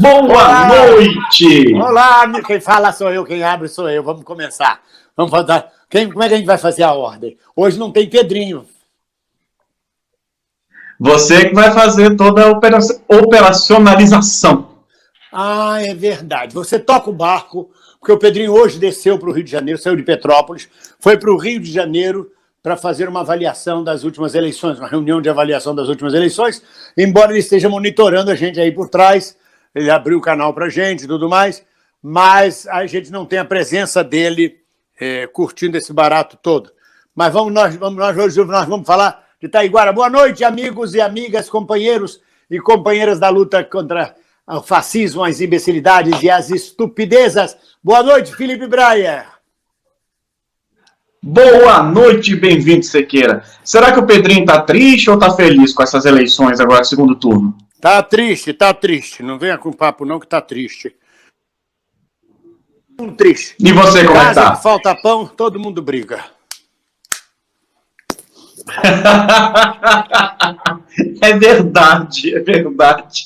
Boa noite! Olá, quem fala sou eu, quem abre sou eu. Vamos começar. Vamos fazer. Como é que a gente vai fazer a ordem? Hoje não tem Pedrinho. Você que vai fazer toda a operacionalização. Ah, é verdade. Você toca o barco, porque o Pedrinho hoje desceu para o Rio de Janeiro, saiu de Petrópolis, foi para o Rio de Janeiro para fazer uma avaliação das últimas eleições, uma reunião de avaliação das últimas eleições, embora ele esteja monitorando a gente aí por trás, ele abriu o canal para a gente e tudo mais, mas a gente não tem a presença dele curtindo esse barato todo. Mas hoje nós vamos falar de Taiguara. Boa noite, amigos e amigas, companheiros e companheiras da luta contra o fascismo, as imbecilidades e as estupidezas. Boa noite, Felipe Breyer. Boa noite, bem-vindo, Sequeira. Será que o Pedrinho tá triste ou tá feliz com essas eleições agora, segundo turno? Tá triste, tá triste. Não venha com papo não que tá triste. Triste. E você, como é que tá? Casa que falta pão, todo mundo briga. É verdade, é verdade.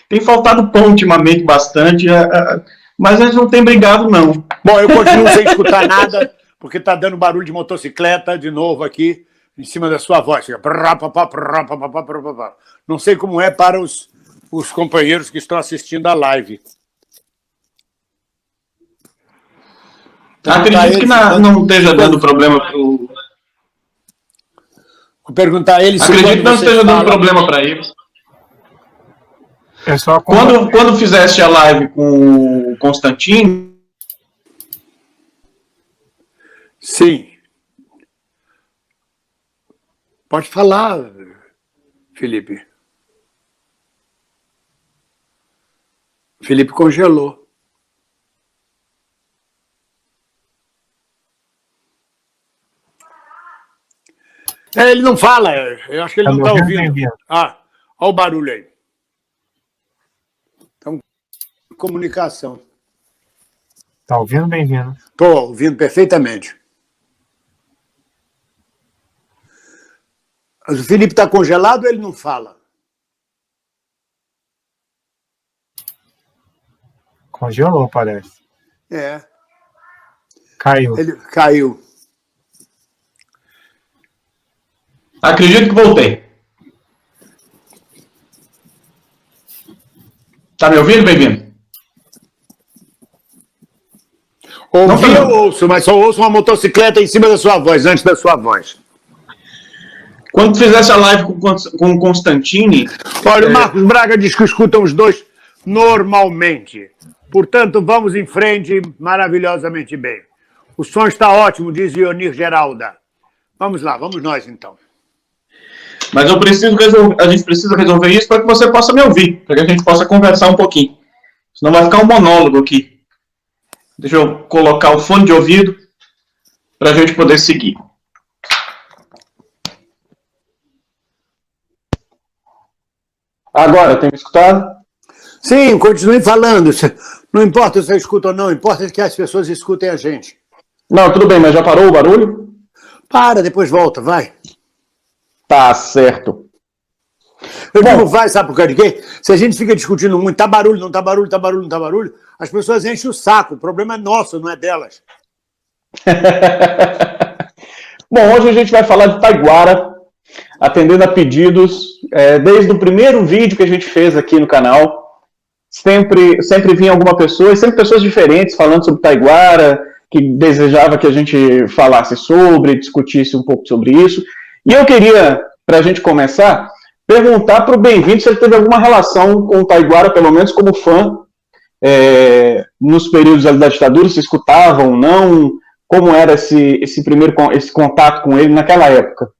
Tem faltado pão ultimamente bastante, mas eles não têm brigado, não. Bom, eu continuo sem escutar nada, porque tá dando barulho de motocicleta de novo aqui, em cima da sua voz. Não sei como é para os companheiros que estão assistindo a live. Acredito que não esteja dando problema para o... Vou perguntar a eles. Acredito que não esteja dando problema para eles. É só quando fizeste a live com o Constantino... Sim. Pode falar, Felipe. Felipe congelou. Ele não fala, eu acho que ele não está ouvindo. Ah, olha o barulho aí. Então, comunicação. Tá ouvindo, bem-vindo? Estou ouvindo perfeitamente. Mas o Felipe está congelado ou ele não fala? Congelou, parece. É. Caiu. Ele caiu. Acredito que voltei. Tá me ouvindo, bem-vindo? Ouvi, eu ouço, mas só ouço uma motocicleta em cima da sua voz, antes da sua voz. Quando tu fizesse a live com o Constantini... Olha, o Marcos Braga diz que escutam os dois normalmente. Portanto, vamos em frente maravilhosamente bem. O som está ótimo, diz Ionir Geralda. Vamos lá, vamos nós então. Mas a gente precisa resolver isso para que você possa me ouvir, para que a gente possa conversar um pouquinho. Senão vai ficar um monólogo aqui. Deixa eu colocar o fone de ouvido para a gente poder seguir. Agora, tem me escutado? Sim, continue falando. Não importa se você escuta ou não, importa que as pessoas escutem a gente. Não, tudo bem, mas já parou o barulho? Para, depois volta, vai. Tá certo. Eu digo vai, sabe por causa de quê? Se a gente fica discutindo muito, tá barulho, não tá barulho, tá barulho, não tá barulho, as pessoas enchem o saco. O problema é nosso, não é delas. Bom, hoje a gente vai falar de Taiguara, atendendo a pedidos. Desde o primeiro vídeo que a gente fez aqui no canal, sempre vinha alguma pessoa, e sempre pessoas diferentes falando sobre Taiguara, que desejava que a gente falasse sobre, discutisse um pouco sobre isso. E eu queria, para a gente começar, perguntar para o Bem-vindo se ele teve alguma relação com o Taiguara, pelo menos como fã, nos períodos da ditadura, se escutavam ou não, como era esse contato com ele naquela época.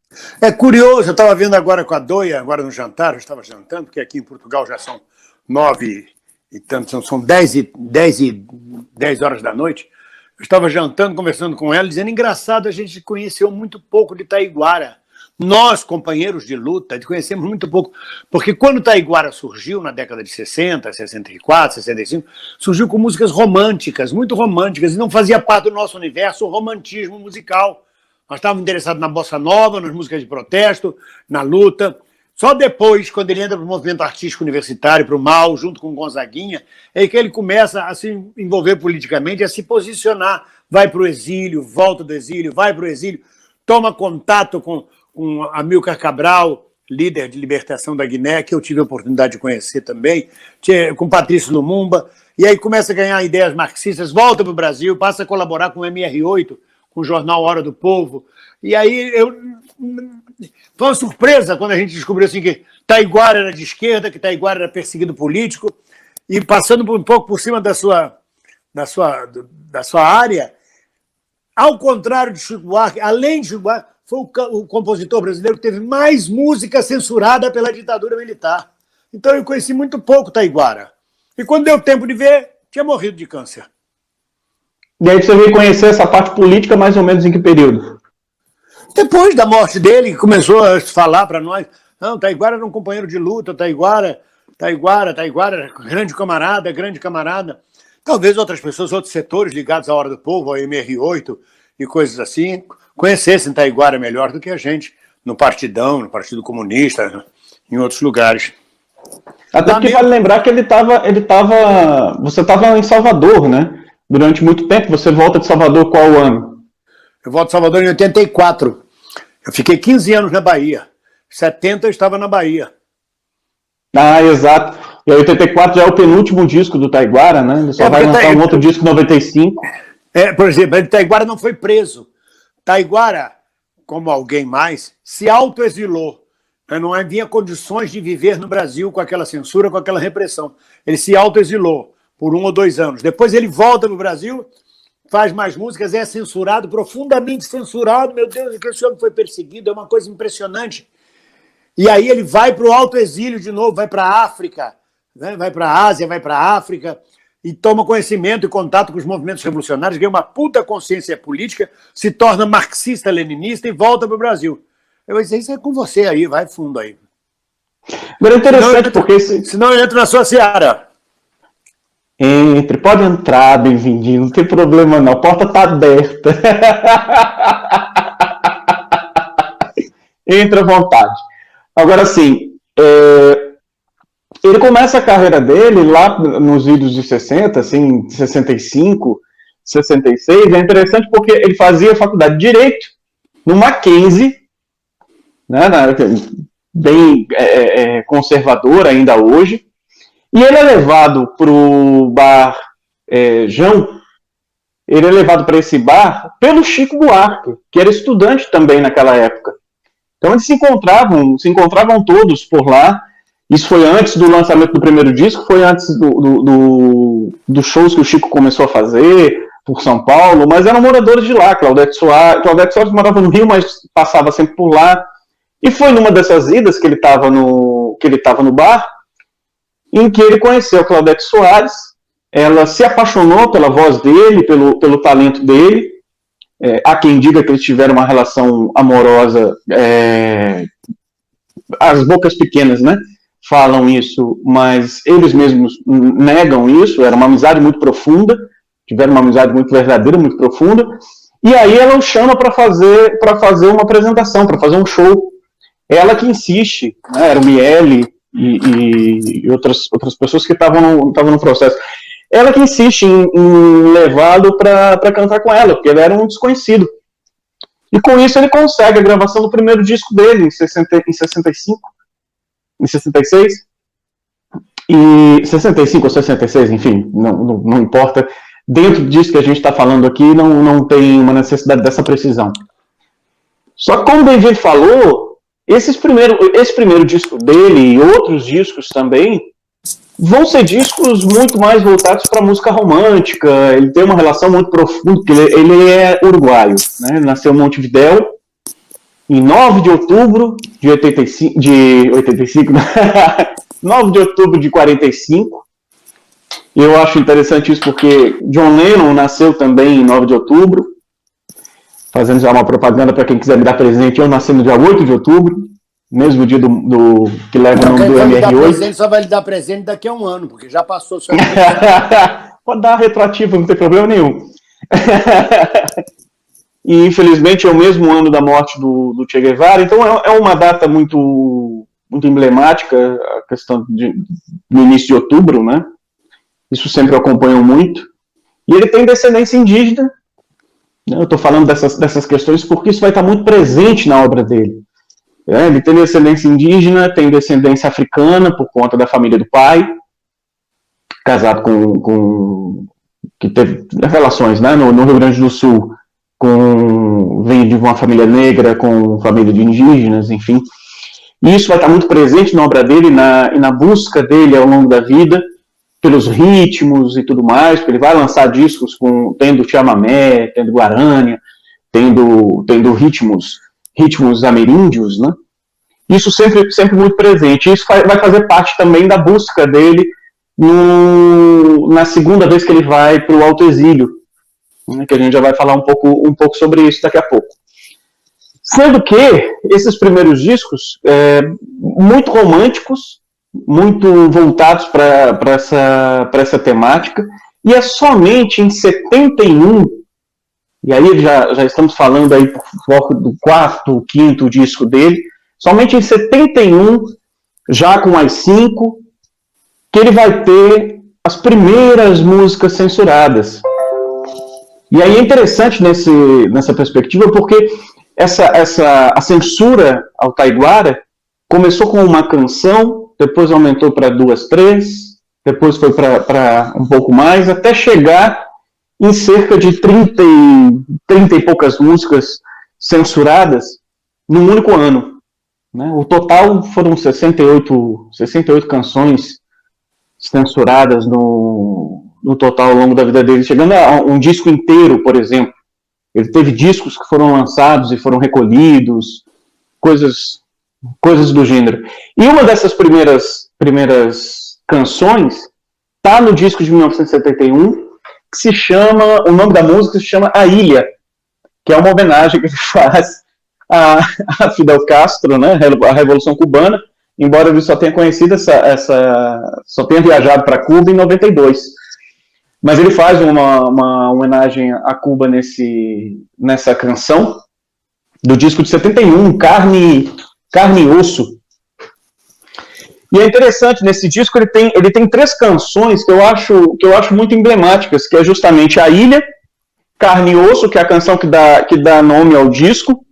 É curioso, eu estava vendo agora com a Doia, agora no jantar, eu estava jantando, porque aqui em Portugal já são 9 e tanto, são 10 horas da noite. Eu estava jantando, conversando com ela, dizendo, engraçado, a gente conheceu muito pouco de Taiguara. Nós, companheiros de luta, conhecemos muito pouco, porque quando Taiguara surgiu, na década de 60, 64, 65, surgiu com músicas românticas, muito românticas, e não fazia parte do nosso universo o romantismo musical. Nós estávamos interessados na bossa nova, nas músicas de protesto, na luta. Só depois, quando ele entra para o movimento artístico universitário, para o MAU, junto com o Gonzaguinha, é que ele começa a se envolver politicamente, a se posicionar. Vai para o exílio, volta do exílio, vai para o exílio, toma contato com Amílcar Cabral, líder de libertação da Guiné, que eu tive a oportunidade de conhecer também, com Patrício Lumumba, e aí começa a ganhar ideias marxistas, volta para o Brasil, passa a colaborar com o MR8, com o jornal Hora do Povo, e aí foi uma surpresa quando a gente descobriu assim, que Taiguara era de esquerda, que Taiguara era perseguido político, e passando um pouco por cima da sua área, ao contrário de Chico Buarque, além de Chico Buarque, foi o compositor brasileiro que teve mais música censurada pela ditadura militar. Então eu conheci muito pouco Taiguara. E quando deu tempo de ver, tinha morrido de câncer. E aí você veio conhecer essa parte política mais ou menos em que período? Depois da morte dele, que começou a falar para nós, não, Taiguara era um companheiro de luta, Taiguara, grande camarada. Talvez outras pessoas, outros setores ligados à Hora do Povo, ao MR8 e coisas assim, conhecessem Taiguara melhor do que a gente, no Partidão, no Partido Comunista, em outros lugares. Até porque vale lembrar que você estava em Salvador, né? Durante muito tempo. Você volta de Salvador qual ano? Eu volto de Salvador em 84. Eu fiquei 15 anos na Bahia. Em 70 eu estava na Bahia. Ah, exato. E 84 já é o penúltimo disco do Taiguara, né? Ele só vai lançar um outro disco em 95. Por exemplo, Taiguara não foi preso. Taiguara, como alguém mais, se autoexilou. Não havia condições de viver no Brasil com aquela censura, com aquela repressão. Ele se autoexilou por 1 ou 2 anos. Depois ele volta para o Brasil, faz mais músicas, é censurado, profundamente censurado. Meu Deus, que esse homem foi perseguido, é uma coisa impressionante. E aí ele vai para o autoexílio de novo, vai para a África, né? Vai para a Ásia, vai para a África, e toma conhecimento e contato com os movimentos revolucionários, ganha uma puta consciência política, se torna marxista-leninista e volta para o Brasil. Eu vou dizer, isso é com você aí, vai fundo aí. Agora é interessante, porque... Senão eu entro na sua seara. Entre, pode entrar, bem-vindo, não tem problema não, a porta está aberta. Entra à vontade. Agora, sim, ele começa a carreira dele lá nos vídeos de 60, assim, 65, 66, é interessante porque ele fazia faculdade de Direito no Mackenzie, né, bem conservador ainda hoje, e ele é levado para o bar Jão, ele é levado para esse bar pelo Chico Buarque, que era estudante também naquela época. Então eles se encontravam todos por lá. Isso foi antes do lançamento do primeiro disco, foi antes dos shows que o Chico começou a fazer por São Paulo, mas eram moradores de lá. Claudete Soares morava no Rio, mas passava sempre por lá. E foi numa dessas idas que ele estava no bar, em que ele conheceu Claudete Soares. Ela se apaixonou pela voz dele, pelo talento dele. Há quem diga que eles tiveram uma relação amorosa, as bocas pequenas, né, falam isso, mas eles mesmos negam isso. Era uma amizade muito profunda, tiveram uma amizade muito verdadeira, muito profunda, e aí ela o chama para fazer uma apresentação, para fazer um show. Ela que insiste, né, era o Miele e outras pessoas que estavam no processo. Ela que insiste em levá-lo para cantar com ela, porque ele era um desconhecido. E com isso ele consegue a gravação do primeiro disco dele, em 65, em 66, e 65 ou 66, enfim, não importa. Dentro disso que a gente está falando aqui, não tem uma necessidade dessa precisão. Só que como o David falou, esse primeiro disco dele e outros discos também vão ser discos muito mais voltados para a música romântica. Ele tem uma relação muito profunda, porque ele é uruguaio, né? Ele nasceu em Montevidéu em 9 de outubro de 85, 9 de outubro de 45. Eu acho interessante isso porque John Lennon nasceu também em 9 de outubro. Fazendo já uma propaganda para quem quiser me dar presente, eu nasci no dia 8 de outubro, mesmo dia do que leva o nome do MR8. Só vai lhe dar presente daqui a um ano, porque já passou o seu Pode dar retroativa, não tem problema nenhum. E infelizmente é o mesmo ano da morte do Che Guevara, então é uma data muito muito emblemática, a questão do início de outubro, né? Isso sempre eu acompanho muito. E ele tem descendência indígena. Eu estou falando dessas questões porque isso vai estar muito presente na obra dele. Ele tem descendência indígena, tem descendência africana por conta da família do pai, casado que teve relações, né, no Rio Grande do Sul, vem de uma família negra com família de indígenas, enfim. E isso vai estar muito presente na obra dele e na busca dele ao longo da vida, pelos ritmos e tudo mais, porque ele vai lançar discos tendo chamamé, tendo guarânia, tendo ritmos ameríndios, né? Isso sempre muito presente. Isso vai fazer parte também da busca dele na segunda vez que ele vai para o Alto Exílio, né, que a gente já vai falar um pouco sobre isso daqui a pouco. Sendo que esses primeiros discos, muito românticos, muito voltados para essa temática, e é somente em 71, e aí já estamos falando aí por volta do quarto, quinto disco dele, somente em 71, já com as 5, que ele vai ter as primeiras músicas censuradas. E aí é interessante nessa perspectiva, porque a censura ao Taiguara começou com uma canção, depois aumentou para 2, 3, depois foi para um pouco mais, até chegar em cerca de 30 e poucas músicas censuradas num único ano, né? O total foram 68 canções censuradas no total ao longo da vida dele, chegando a um disco inteiro, por exemplo. Ele teve discos que foram lançados e foram recolhidos, coisas do gênero. E uma dessas primeiras canções está no disco de 1971, que se chama, o nome da música se chama A Ilha, que é uma homenagem que ele faz a Fidel Castro, né, a Revolução Cubana, embora ele só tenha conhecido só tenha viajado para Cuba em 92. Mas ele faz uma homenagem a Cuba nessa canção, do disco de 71, Carne e Osso. E é interessante, nesse disco ele tem 3 canções que eu acho muito emblemáticas, que é justamente A Ilha, Carne e Osso, que é a canção que dá nome ao disco,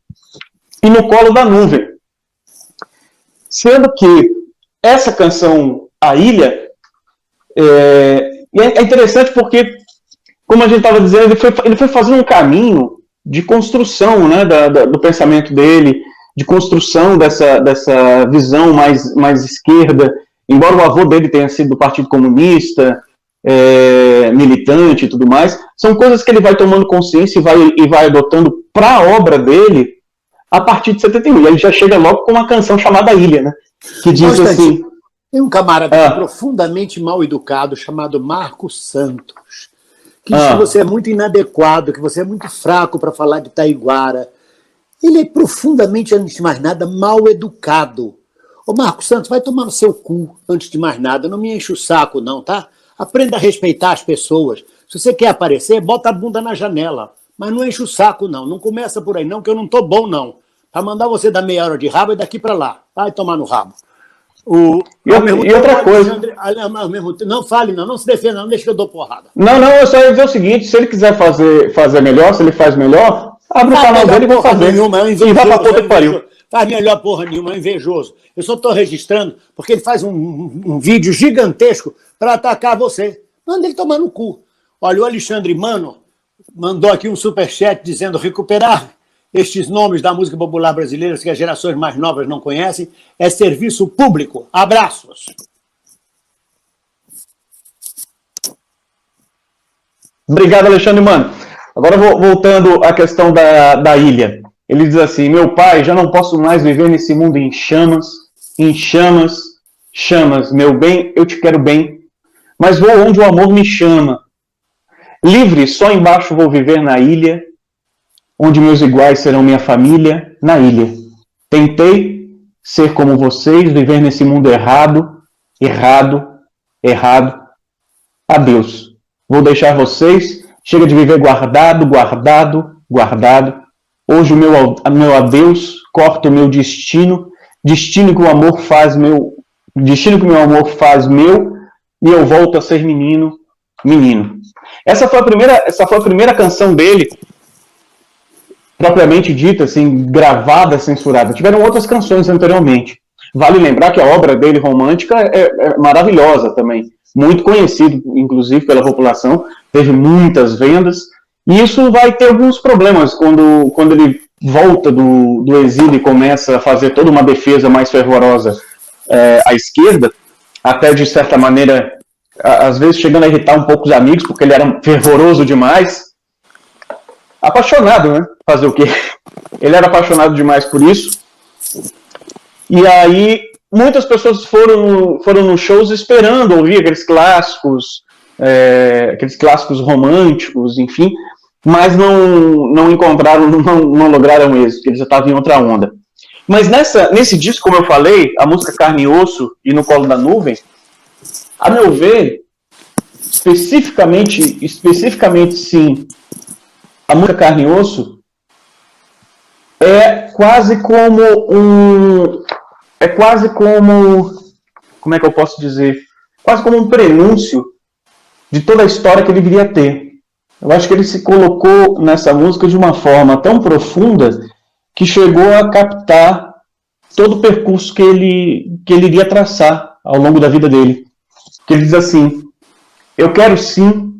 e No Colo da Nuvem. Sendo que essa canção, A Ilha, é interessante porque, como a gente estava dizendo, ele foi fazendo um caminho de construção, né, do pensamento dele, de construção dessa visão mais esquerda, embora o avô dele tenha sido do Partido Comunista, militante e tudo mais, são coisas que ele vai tomando consciência e vai adotando para a obra dele a partir de 71. E aí já chega logo com uma canção chamada Ilha, né, que diz assim... Tem um camarada profundamente mal educado chamado Marco Santos, que diz que você é muito inadequado, que você é muito fraco para falar de Taiguara. Ele é profundamente, antes de mais nada, mal educado. Ô Marco Santos, vai tomar no seu cu, antes de mais nada. Não me enche o saco, não, tá? Aprenda a respeitar as pessoas. Se você quer aparecer, bota a bunda na janela. Mas não enche o saco, não. Não começa por aí, não, que eu não tô bom, não. Pra mandar você dar meia hora de rabo é daqui para lá. Vai tomar no rabo. E outra coisa... Não fale, não se defenda, não deixa que eu dou porrada. Não, eu só ia dizer o seguinte, se ele quiser fazer melhor, se ele faz melhor, abre o canal dele e vai fazer. E vai pra puta que pariu. Faz melhor porra nenhuma, é invejoso. Eu só estou registrando porque ele faz um vídeo gigantesco para atacar você. Manda ele tomar no cu. Olha, o Alexandre Mano mandou aqui um superchat dizendo: recuperar estes nomes da música popular brasileira que as gerações mais novas não conhecem é serviço público. Abraços. Obrigado, Alexandre Mano. Agora, voltando à questão da ilha. Ele diz assim: meu pai, já não posso mais viver nesse mundo em chamas, chamas. Meu bem, eu te quero bem, mas vou onde o amor me chama. Livre, só embaixo vou viver na ilha, onde meus iguais serão minha família, na ilha. Tentei ser como vocês, viver nesse mundo errado. Adeus. Vou deixar vocês, chega de viver guardado. Hoje o meu adeus corta o meu destino, Destino que o amor faz meu, destino que o meu amor faz meu, e eu volto a ser menino, menino. Essa foi a primeira canção dele, propriamente dita, assim, gravada, censurada. Tiveram outras canções anteriormente. Vale lembrar que a obra dele romântica é maravilhosa também, muito conhecido, inclusive, pela população, teve muitas vendas, e isso vai ter alguns problemas quando ele volta do exílio e começa a fazer toda uma defesa mais fervorosa à esquerda, até de certa maneira, às vezes chegando a irritar um pouco os amigos, porque ele era fervoroso demais, apaixonado, né? Fazer o quê? Ele era apaixonado demais por isso, e aí muitas pessoas foram nos shows esperando ouvir aqueles clássicos românticos, enfim, mas não encontraram, não lograram êxito, eles já estavam em outra onda. Mas nesse disco, como eu falei, a música Carne e Osso e No Colo da Nuvem, a meu ver, especificamente sim, a música Carne e Osso é quase como como é que eu posso dizer? Quase como um prenúncio de toda a história que ele viria a ter. Eu acho que ele se colocou nessa música de uma forma tão profunda que chegou a captar todo o percurso que ele iria traçar ao longo da vida dele. Que ele diz assim: eu quero sim,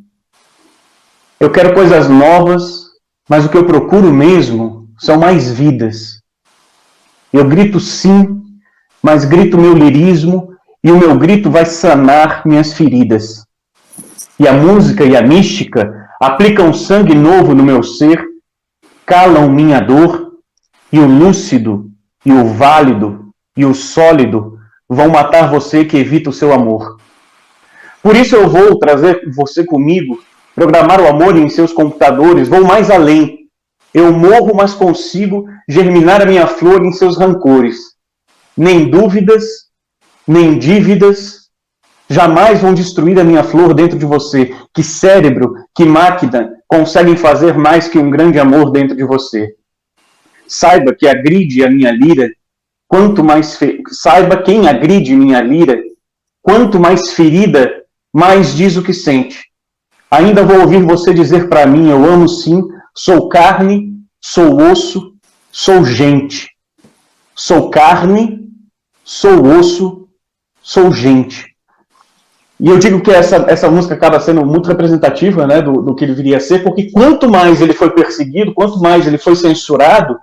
eu quero coisas novas, mas o que eu procuro mesmo são mais vidas. Eu grito sim, mas grito meu lirismo, e o meu grito vai sanar minhas feridas. E a música e a mística aplicam sangue novo no meu ser, calam minha dor, e o lúcido, e o válido, e o sólido vão matar você que evita o seu amor. Por isso eu vou trazer você comigo, programar o amor em seus computadores, vou mais além. Eu morro, mas consigo germinar a minha flor em seus rancores. Nem dúvidas, nem dívidas jamais vão destruir a minha flor dentro de você. Que cérebro, que máquina conseguem fazer mais que um grande amor dentro de você. Saiba que agride a minha lira, saiba quem agride minha lira, quanto mais ferida, mais diz o que sente. Ainda vou ouvir você dizer para mim: eu amo sim, sou carne, sou osso, sou gente. Sou carne, sou osso, sou gente. E eu digo que essa música acaba sendo muito representativa, né, do que ele viria a ser, porque quanto mais ele foi perseguido, quanto mais ele foi censurado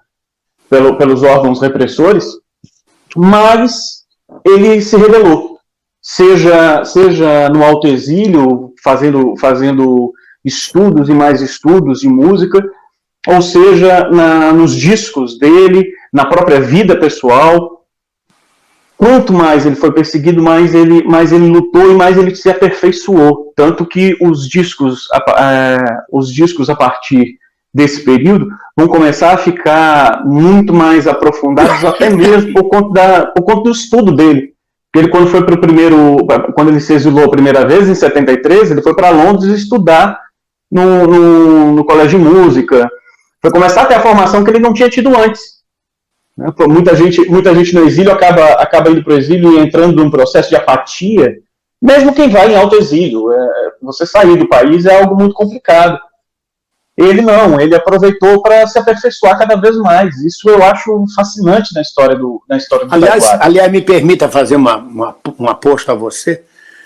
pelos órgãos repressores, mais ele se rebelou. Seja no autoexílio, fazendo estudos e mais estudos de música, ou seja nos discos dele, na própria vida pessoal. Quanto mais ele foi perseguido, mais ele lutou e mais ele se aperfeiçoou. Tanto que os discos a partir desse período vão começar a ficar muito mais aprofundados, até mesmo por conta do estudo dele. Ele, quando ele se exilou a primeira vez, em 73, ele foi para Londres estudar no colégio de música. Foi começar a ter a formação que ele não tinha tido antes. Muita gente no exílio acaba indo para o exílio e entrando num processo de apatia, mesmo quem vai em autoexílio. Você sair do país é algo muito complicado. Ele não, ele aproveitou para se aperfeiçoar cada vez mais. Isso eu acho fascinante na história do Aliás, me permita fazer uma aposta a você.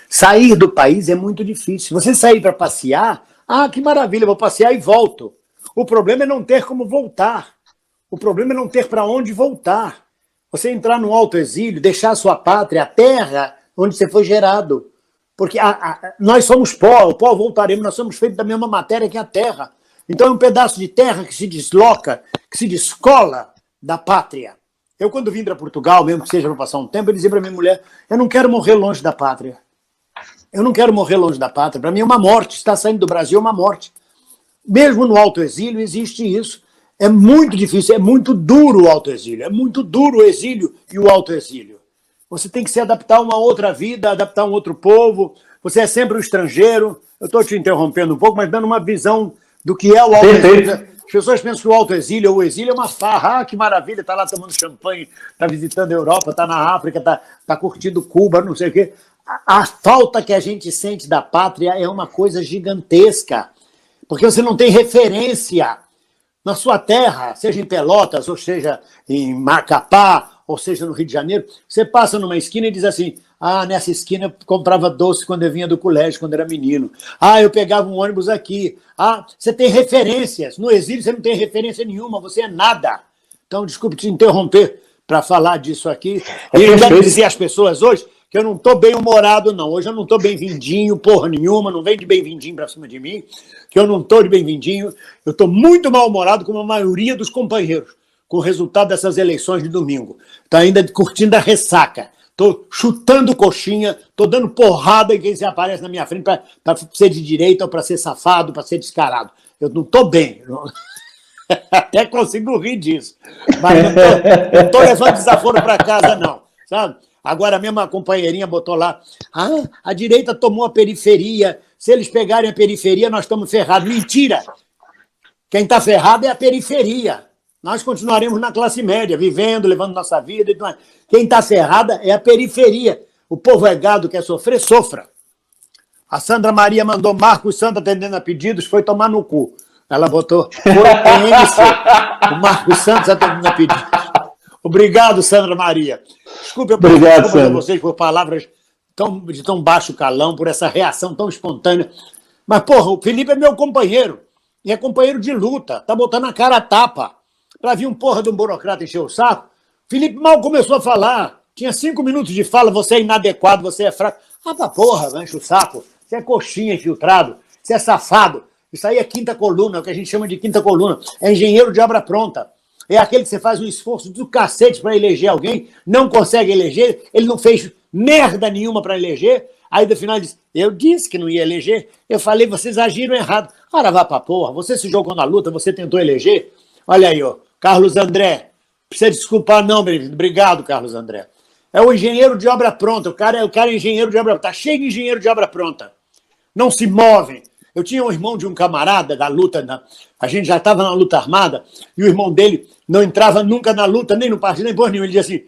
Sair do país é muito difícil. Você sair para passear, que maravilha, vou passear e volto. O problema é não ter como voltar. O problema é não ter para onde voltar. Você entrar no autoexílio, deixar a sua pátria, a terra onde você foi gerado. Porque nós somos pó, o pó voltaremos, nós somos feitos da mesma matéria que a terra. Então é um pedaço de terra que se desloca, que se descola da pátria. Eu, quando vim para Portugal, mesmo que seja para passar um tempo, eu dizia para minha mulher: eu não quero morrer longe da pátria. Eu não quero morrer longe da pátria. Para mim é uma morte. Estar saindo do Brasil é uma morte. Mesmo no autoexílio existe isso. É muito difícil, é muito duro o autoexílio. É muito duro o exílio e o autoexílio. Você tem que se adaptar a uma outra vida, adaptar a um outro povo. Você é sempre um estrangeiro. Eu estou te interrompendo um pouco, mas dando uma visão do que é o autoexílio. As pessoas pensam que o autoexílio ou o exílio é uma farra. Ah, que maravilha, está lá tomando champanhe, está visitando a Europa, está na África, está curtindo Cuba, não sei o quê. A falta que a gente sente da pátria é uma coisa gigantesca, porque você não tem referência na sua terra, seja em Pelotas, ou seja em Macapá, ou seja no Rio de Janeiro. Você passa numa esquina e diz assim: ah, nessa esquina eu comprava doce quando eu vinha do colégio, quando era menino. Ah, eu pegava um ônibus aqui. Ah, você tem referências. No exílio você não tem referência nenhuma, você é nada. Então, desculpe te interromper para falar disso aqui. E eu quero dizer às pessoas hoje que eu não estou bem-humorado, não. Hoje eu não estou bem-vindinho, porra nenhuma, não vem de bem-vindinho para cima de mim, que eu não estou de bem-vindinho. Eu estou muito mal-humorado, como a maioria dos companheiros, com o resultado dessas eleições de domingo. Está ainda curtindo a ressaca. Estou chutando coxinha, estou dando porrada em quem se aparece na minha frente para ser de direita ou para ser safado, para ser descarado. Eu não estou bem. Até consigo rir disso. Mas não estou levando desaforo para casa, não. Sabe? Agora mesmo a companheirinha botou lá: ah, a direita tomou a periferia. Se eles pegarem a periferia, nós estamos ferrados. Mentira! Quem está ferrado é a periferia. Nós continuaremos na classe média, vivendo, levando nossa vida. Quem está ferrada é a periferia. O povo é gado, quer sofrer, sofra. A Sandra Maria mandou: Marcos Santos atendendo a pedidos, foi tomar no cu. Ela botou: foi PNC. O Marcos Santos atendendo a pedidos. Obrigado, Sandra Maria. Desculpe, eu peço desculpas a vocês por palavras de tão baixo calão, por essa reação tão espontânea. Mas, porra, o Felipe é meu companheiro. E é companheiro de luta. Tá botando a cara a tapa. Para vir um porra de um burocrata encher o saco. Felipe mal começou a falar. Tinha 5 minutos de fala: você é inadequado, você é fraco. Ah, pra porra, enche o saco. Você é coxinha infiltrado. Você é safado. Isso aí é quinta coluna, é o que a gente chama de quinta coluna. É engenheiro de obra pronta. É aquele que você faz um esforço do cacete para eleger alguém, não consegue eleger, ele não fez merda nenhuma para eleger, aí no final ele diz: eu disse que não ia eleger, eu falei, vocês agiram errado. Ora, vá pra porra, você se jogou na luta, você tentou eleger. Olha aí, ó, Carlos André, precisa desculpar não, bem-vindo. Obrigado, Carlos André. É o engenheiro de obra pronta, o cara é engenheiro de obra pronta, tá cheio de engenheiro de obra pronta. Não se movem. Eu tinha um irmão de um camarada da luta, a gente já estava na luta armada, e o irmão dele não entrava nunca na luta, nem no partido, nem por nenhum. Ele dizia assim: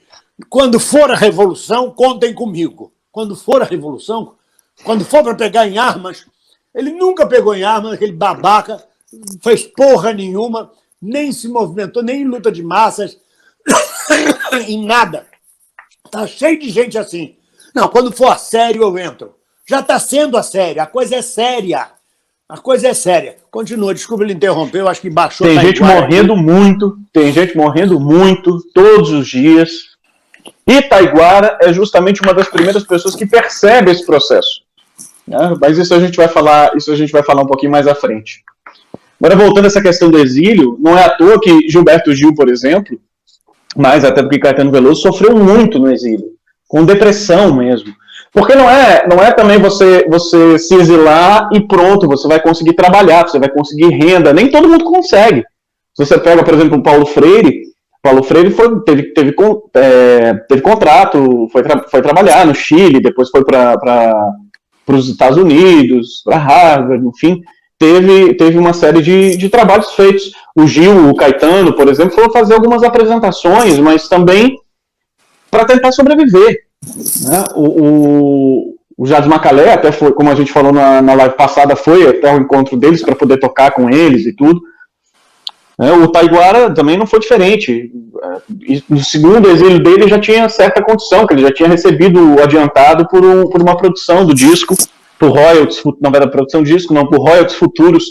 quando for a revolução, contem comigo. Quando for a revolução, quando for para pegar em armas, ele nunca pegou em armas, aquele babaca, fez porra nenhuma, nem se movimentou, nem em luta de massas, em nada. Tá cheio de gente assim. Não, quando for a sério, eu entro. Já está sendo a sério, a coisa é séria. A coisa é séria. Continua, desculpa ele interromper, eu acho que baixou. Tem gente morrendo muito, todos os dias. E Taiguara é justamente uma das primeiras pessoas que percebe esse processo. Mas isso a gente vai falar um pouquinho mais à frente. Agora, voltando a essa questão do exílio, não é à toa que Gilberto Gil, por exemplo, mais até do que Caetano Veloso, sofreu muito no exílio, com depressão mesmo. Porque não é também você se exilar e pronto, você vai conseguir trabalhar, você vai conseguir renda. Nem todo mundo consegue. Se você pega, por exemplo, o Paulo Freire teve contrato, foi trabalhar no Chile, depois foi para os Estados Unidos, para Harvard, enfim, teve uma série de trabalhos feitos. O Gil, o Caetano, por exemplo, foram fazer algumas apresentações, mas também para tentar sobreviver. Né? O Jardim Macalé, até foi, como a gente falou na live passada, foi até o encontro deles para poder tocar com eles e tudo. O Taiguara também não foi diferente. No segundo exílio dele já tinha certa condição, que ele já tinha recebido adiantado por uma produção do disco, por royalties, não era produção de disco, não, por royalties futuros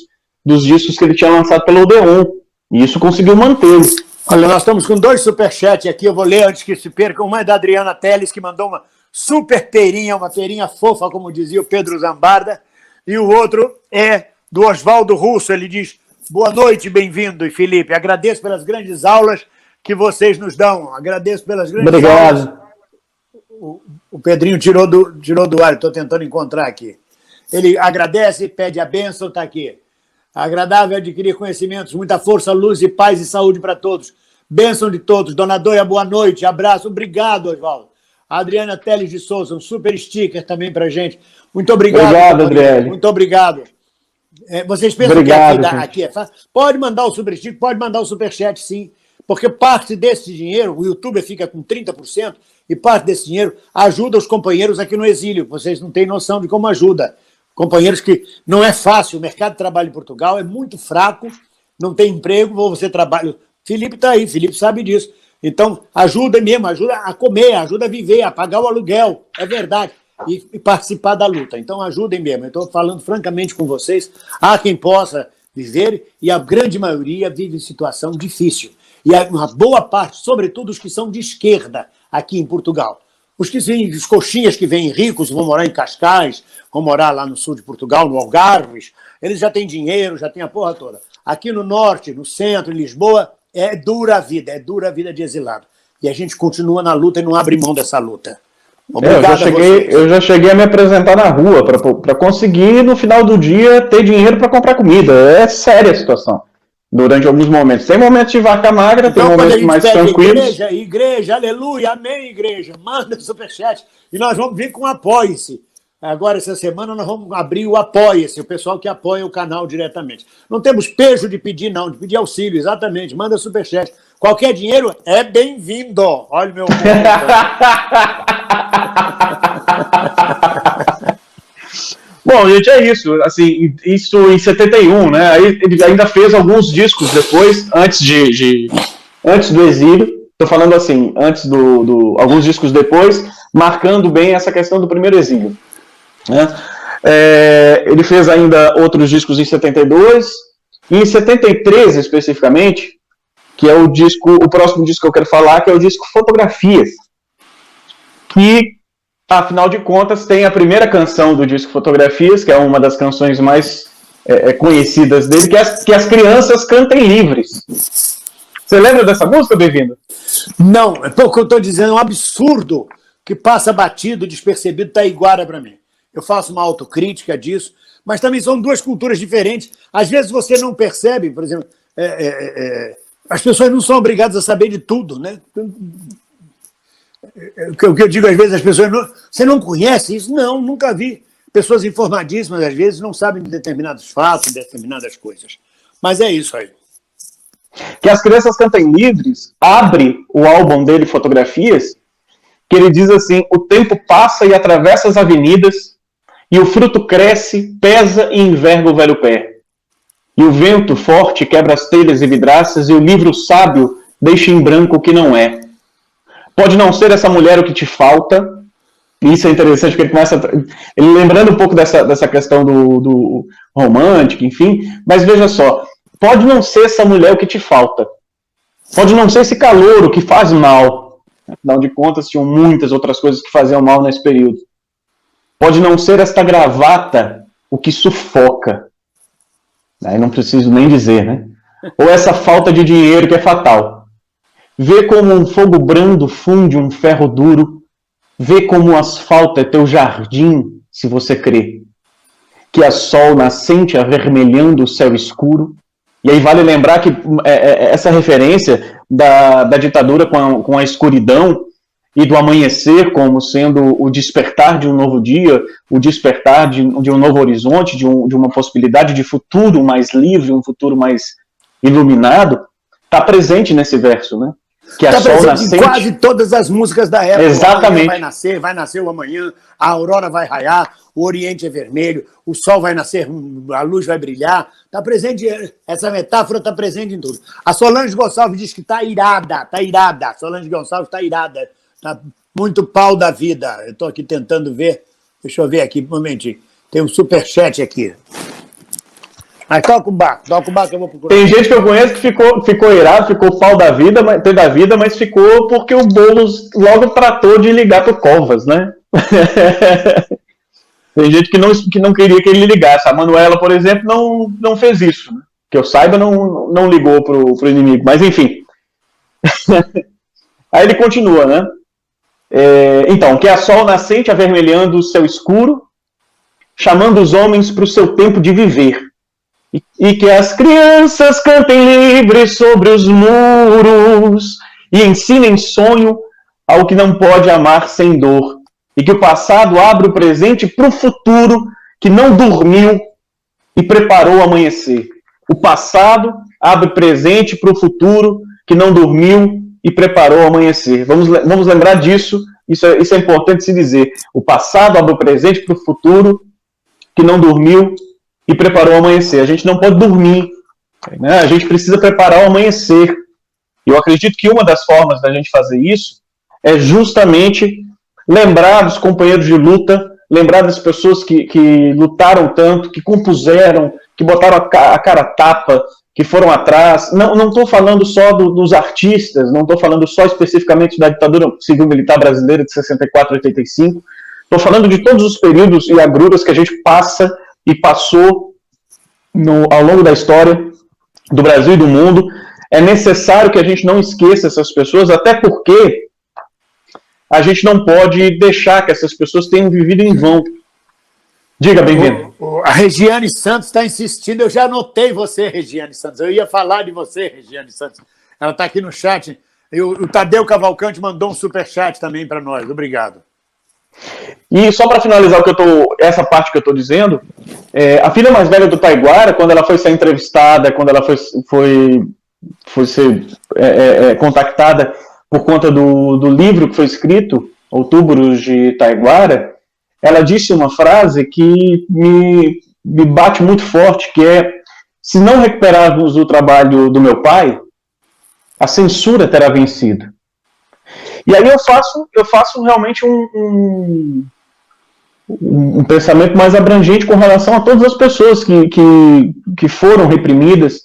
dos discos que ele tinha lançado pelo Odeon. E isso conseguiu mantê-lo. Olha, nós estamos com 2 superchats aqui, eu vou ler antes que se percam. Uma é da Adriana Teles, que mandou uma super perinha, uma perinha fofa, como dizia o Pedro Zambarda. E o outro é do Oswaldo Russo, ele diz: boa noite, bem-vindo, e Felipe, agradeço pelas grandes aulas que vocês nos dão, agradeço pelas grandes aulas. Obrigado. O Pedrinho tirou do ar, estou tentando encontrar aqui. Ele agradece, pede a bênção, está aqui. Agradável adquirir conhecimentos, muita força, luz e paz e saúde para todos. Bênção de todos. Dona Doia, boa noite, abraço. Obrigado, Oswaldo. A Adriana Teles de Souza, um super sticker também para gente. Muito obrigado. Obrigado, Adriane. Muito obrigado. Vocês pensam Obrigado, que aqui é fácil? Pode mandar o superchat, pode mandar o superchat, sim. Porque parte desse dinheiro, o YouTube fica com 30%, e parte desse dinheiro ajuda os companheiros aqui no exílio. Vocês não têm noção de como ajuda. Companheiros que não é fácil, o mercado de trabalho em Portugal é muito fraco, não tem emprego, você trabalha. Felipe está aí, Felipe sabe disso. Então, ajuda mesmo, ajuda a comer, ajuda a viver, a pagar o aluguel, é verdade. E participar da luta. Então, ajudem mesmo. Eu estou falando francamente com vocês. Há quem possa viver, e a grande maioria vive em situação difícil. E uma boa parte, sobretudo os que são de esquerda aqui em Portugal. Os coxinhas que vêm ricos, vão morar em Cascais, vão morar lá no sul de Portugal, no Algarve, eles já têm dinheiro, já têm a porra toda. Aqui no norte, no centro, em Lisboa, é dura a vida de exilado. E a gente continua na luta e não abre mão dessa luta. Eu já cheguei a me apresentar na rua para conseguir, no final do dia, ter dinheiro para comprar comida. É séria a situação. Durante alguns momentos. Tem momentos de vaca magra, então, tem momentos mais tranquilos. Igreja, aleluia, amém, igreja. Manda superchat. E nós vamos vir com o Apoie-se. Agora, essa semana, nós vamos abrir o Apoia-se, o pessoal que apoia o canal diretamente. Não temos pejo de pedir, não, de pedir auxílio, exatamente. Manda superchat. Qualquer dinheiro é bem-vindo. Olha o meu povo. Bom, gente, é isso. Assim, isso em 71, né? Aí ele ainda fez alguns discos depois, antes do exílio. Estou falando assim, alguns discos depois, marcando bem essa questão do primeiro exílio. Né? Ele fez ainda outros discos em 72, e em 73 especificamente, que é o próximo disco que eu quero falar, que é o disco Fotografias, que, afinal de contas, tem a primeira canção do disco Fotografias, que é uma das canções mais conhecidas dele, que as crianças cantem livres. Você lembra dessa música, Bem-vindo? Não, é o que eu estou dizendo, é um absurdo que passa batido, despercebido, taiguara para mim. Eu faço uma autocrítica disso, mas também são duas culturas diferentes. Às vezes você não percebe, por exemplo, as pessoas não são obrigadas a saber de tudo, né? O que eu digo às vezes, as pessoas você não conhece isso? Não, nunca vi. Pessoas informadíssimas, às vezes, não sabem de determinados fatos, de determinadas coisas. Mas é isso aí. Que as crianças cantem livres, abre o álbum dele, Fotografias, que ele diz assim: o tempo passa e atravessa as avenidas, e o fruto cresce, pesa e enverga o velho pé. E o vento forte quebra as telhas e vidraças, e o livro sábio deixa em branco o que não é. Pode não ser essa mulher o que te falta. E isso é interessante, porque ele começa ele lembrando um pouco dessa questão do romântico, enfim, mas veja só, pode não ser essa mulher o que te falta. Pode não ser esse calor o que faz mal. Afinal de contas, tinham muitas outras coisas que faziam mal nesse período. Pode não ser esta gravata o que sufoca. Aí não preciso nem dizer, né? Ou essa falta de dinheiro que é fatal. Vê como um fogo brando funde um ferro duro. Vê como o asfalto é teu jardim, se você crê. Que há sol nascente avermelhando o céu escuro. E aí vale lembrar que essa referência da ditadura com a escuridão e do amanhecer como sendo o despertar de um novo dia, o despertar de um novo horizonte, de uma possibilidade de futuro mais livre, um futuro mais iluminado, está presente nesse verso, né? Que está presente em quase todas as músicas da época. Exatamente. Vai nascer o amanhã, a aurora vai raiar, o oriente é vermelho, o sol vai nascer, a luz vai brilhar. Está presente, essa metáfora está presente em tudo. A Solange Gonçalves diz que está irada. A Solange Gonçalves está irada, está muito pau da vida. Eu estou aqui tentando ver, deixa eu ver aqui, um momentinho. Tem um superchat aqui. Mas toca o barco que eu vou procurar. Tem gente que eu conheço que ficou irado, ficou pau da vida, mas ficou porque o Boulos logo tratou de ligar pro Covas, né? Tem gente que não queria que ele ligasse. A Manuela, por exemplo, não fez isso. Né? Que eu saiba, não ligou pro inimigo. Mas, enfim. Aí ele continua, né? Então, que há sol nascente avermelhando o céu escuro, chamando os homens para o seu tempo de viver. E que as crianças cantem livres sobre os muros e ensinem sonho ao que não pode amar sem dor. E que o passado abra o presente para o futuro que não dormiu e preparou o amanhecer. O passado abre presente para o futuro que não dormiu e preparou o amanhecer. Vamos lembrar disso, isso é importante se dizer. O passado abre presente para o futuro que não dormiu e preparou o amanhecer. A gente não pode dormir, né? A gente precisa preparar o amanhecer. Eu acredito que uma das formas da gente fazer isso é justamente lembrar dos companheiros de luta, lembrar das pessoas que lutaram tanto, que compuseram, que botaram a cara a tapa, que foram atrás. Não estou falando só dos artistas, não estou falando só especificamente da ditadura civil-militar brasileira de 64 a 85, estou falando de todos os períodos e agruras que a gente passa e passou ao longo da história do Brasil e do mundo. É necessário que a gente não esqueça essas pessoas, até porque a gente não pode deixar que essas pessoas tenham vivido em vão. Diga, bem-vindo. A Regiane Santos está insistindo, eu já anotei você, Regiane Santos. Eu ia falar de você, Regiane Santos. Ela está aqui no chat. O Tadeu Cavalcante mandou um superchat também para nós. Obrigado. E só para finalizar essa parte que eu estou dizendo, a filha mais velha do Taiguara, quando ela foi ser entrevistada, quando ela foi ser contactada por conta do livro que foi escrito, Outubros de Taiguara, ela disse uma frase que me bate muito forte, que é: se não recuperarmos o trabalho do meu pai, a censura terá vencido. E aí eu faço realmente um pensamento mais abrangente com relação a todas as pessoas que foram reprimidas,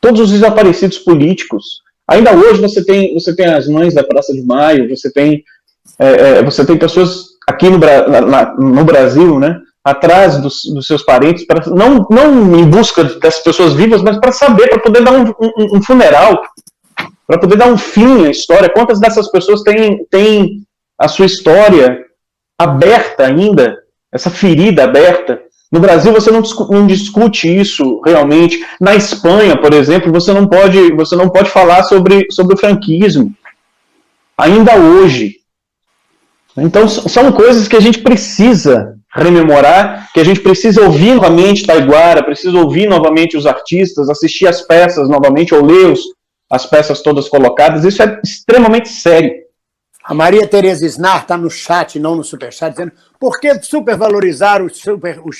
todos os desaparecidos políticos. Ainda hoje você tem as mães da Praça de Maio, você tem pessoas aqui no Brasil, né, atrás dos seus parentes, não em busca dessas pessoas vivas, mas para saber, para poder dar um funeral, para poder dar um fim à história. Quantas dessas pessoas têm a sua história aberta ainda, essa ferida aberta? No Brasil você não discute isso realmente. Na Espanha, por exemplo, você não pode falar sobre o franquismo, ainda hoje. Então são coisas que a gente precisa rememorar, que a gente precisa ouvir novamente Taiguara, precisa ouvir novamente os artistas, assistir as peças novamente, ou ler as peças todas colocadas. Isso é extremamente sério. A Maria Tereza Snar está no chat, não no superchat, dizendo: por que supervalorizar os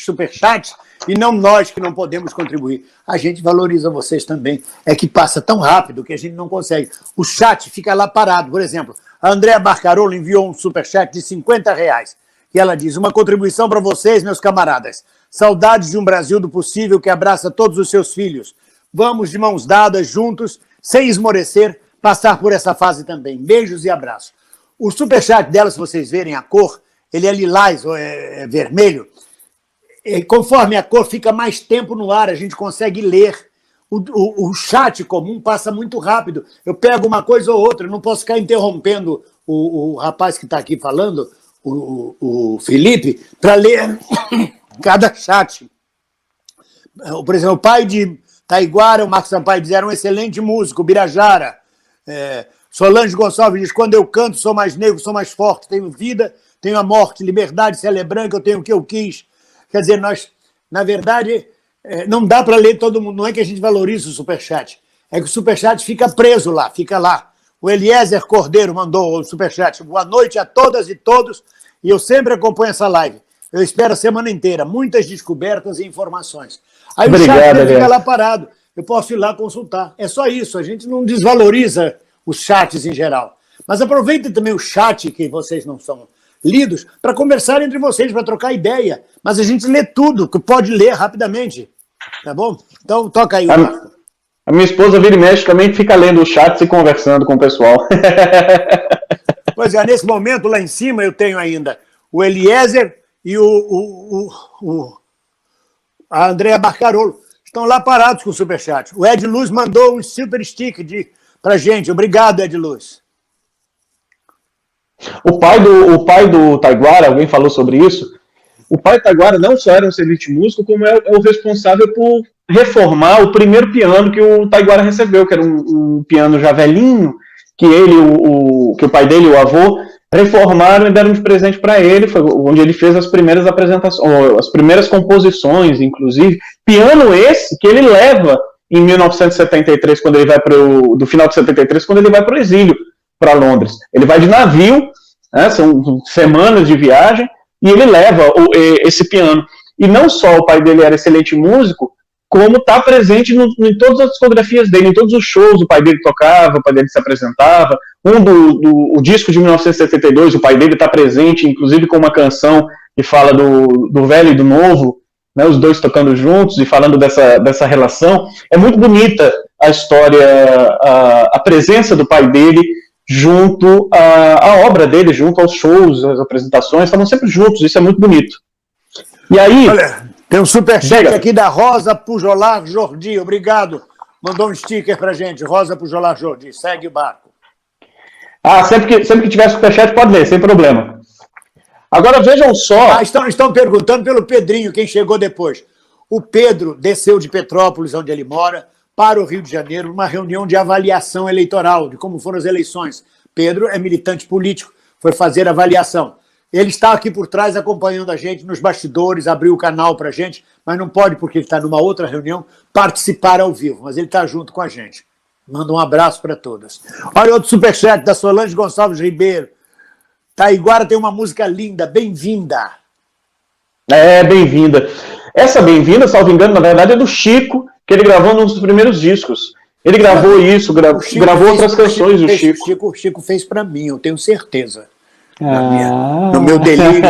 superchats e não nós que não podemos contribuir? A gente valoriza vocês também. É que passa tão rápido que a gente não consegue. O chat fica lá parado. Por exemplo, a Andréa Barcarolo enviou um superchat de R$50. E ela diz: uma contribuição para vocês, meus camaradas. Saudades de um Brasil do possível que abraça todos os seus filhos. Vamos de mãos dadas, juntos, sem esmorecer, passar por essa fase também. Beijos e abraços. O superchat dela, se vocês verem a cor, ele é lilás ou é vermelho. E conforme a cor fica mais tempo no ar, a gente consegue ler. O chat comum passa muito rápido. Eu pego uma coisa ou outra, eu não posso ficar interrompendo o rapaz que está aqui falando, o Felipe, para ler cada chat. Por exemplo, o pai de Taiguara, o Marcos Sampaio, diz: era um excelente músico, Birajara. Solange Gonçalves diz: quando eu canto, sou mais negro, sou mais forte, tenho vida, tenho a morte, liberdade, se ela é branca, eu tenho o que eu quis. Quer dizer, nós, na verdade, não dá para ler todo mundo, não é que a gente valoriza o superchat, é que o superchat fica preso lá, fica lá. O Eliezer Cordeiro mandou o superchat: boa noite a todas e todos, e eu sempre acompanho essa live. Eu espero a semana inteira, muitas descobertas e informações. Aí o chat fica lá parado, eu posso ir lá consultar. É só isso, a gente não desvaloriza os chats em geral. Mas aproveitem também o chat, que vocês não são lidos, para conversar entre vocês, para trocar ideia. Mas a gente lê tudo, que pode ler rapidamente. Tá bom? Então, toca aí, Marco. A minha esposa vira e mexe também, fica lendo os chats e conversando com o pessoal. Pois é, nesse momento, lá em cima, eu tenho ainda o Eliezer e a Andréa Barcarolo. Estão lá parados com o superchat. O Ed Luz mandou um super stick pra gente. Obrigado, Ed Luz. O pai do Taiguara, alguém falou sobre isso. O pai do Taiguara não só era um excelente músico, como é o responsável por reformar o primeiro piano que o Taiguara recebeu, que era um piano já velhinho, que o pai dele, o avô, reformaram e deram de presente para ele, foi onde ele fez as primeiras apresentações, as primeiras composições, inclusive. Piano esse que ele leva em 1973, quando ele vai do final de 73, quando ele vai para o exílio, para Londres. Ele vai de navio, né, são semanas de viagem, e ele leva esse piano. E não só o pai dele era excelente músico, como está presente em todas as discografias dele, em todos os shows, o pai dele tocava, o pai dele se apresentava. O disco de 1972, o pai dele está presente, inclusive com uma canção que fala do velho e do novo, né, os dois tocando juntos e falando dessa relação. É muito bonita a história, a presença do pai dele junto à obra dele, junto aos shows, às apresentações, estavam sempre juntos, isso é muito bonito. E aí... Olha, tem um superchat aqui da Rosa Pujolar Jordi, obrigado. Mandou um sticker pra gente, Rosa Pujolar Jordi, segue o barco. Sempre que tiver superchat pode ler, sem problema. Agora vejam só... Estão perguntando pelo Pedrinho, quem chegou depois. O Pedro desceu de Petrópolis, onde ele mora, para o Rio de Janeiro, numa reunião de avaliação eleitoral, de como foram as eleições. Pedro é militante político, foi fazer avaliação. Ele está aqui por trás acompanhando a gente nos bastidores, abriu o canal para a gente, mas não pode, porque ele está numa outra reunião, participar ao vivo, mas ele está junto com a gente. Manda um abraço para todas. Olha outro superchat da Solange Gonçalves Ribeiro. Taiguara tem uma música linda, Bem-vinda. Bem-vinda. Essa Bem-vinda, salvo engano, na verdade é do Chico, que ele gravou num dos primeiros discos. Ele gravou isso, gravou outras canções do Chico. O Chico fez para mim, eu tenho certeza. No meu delírio,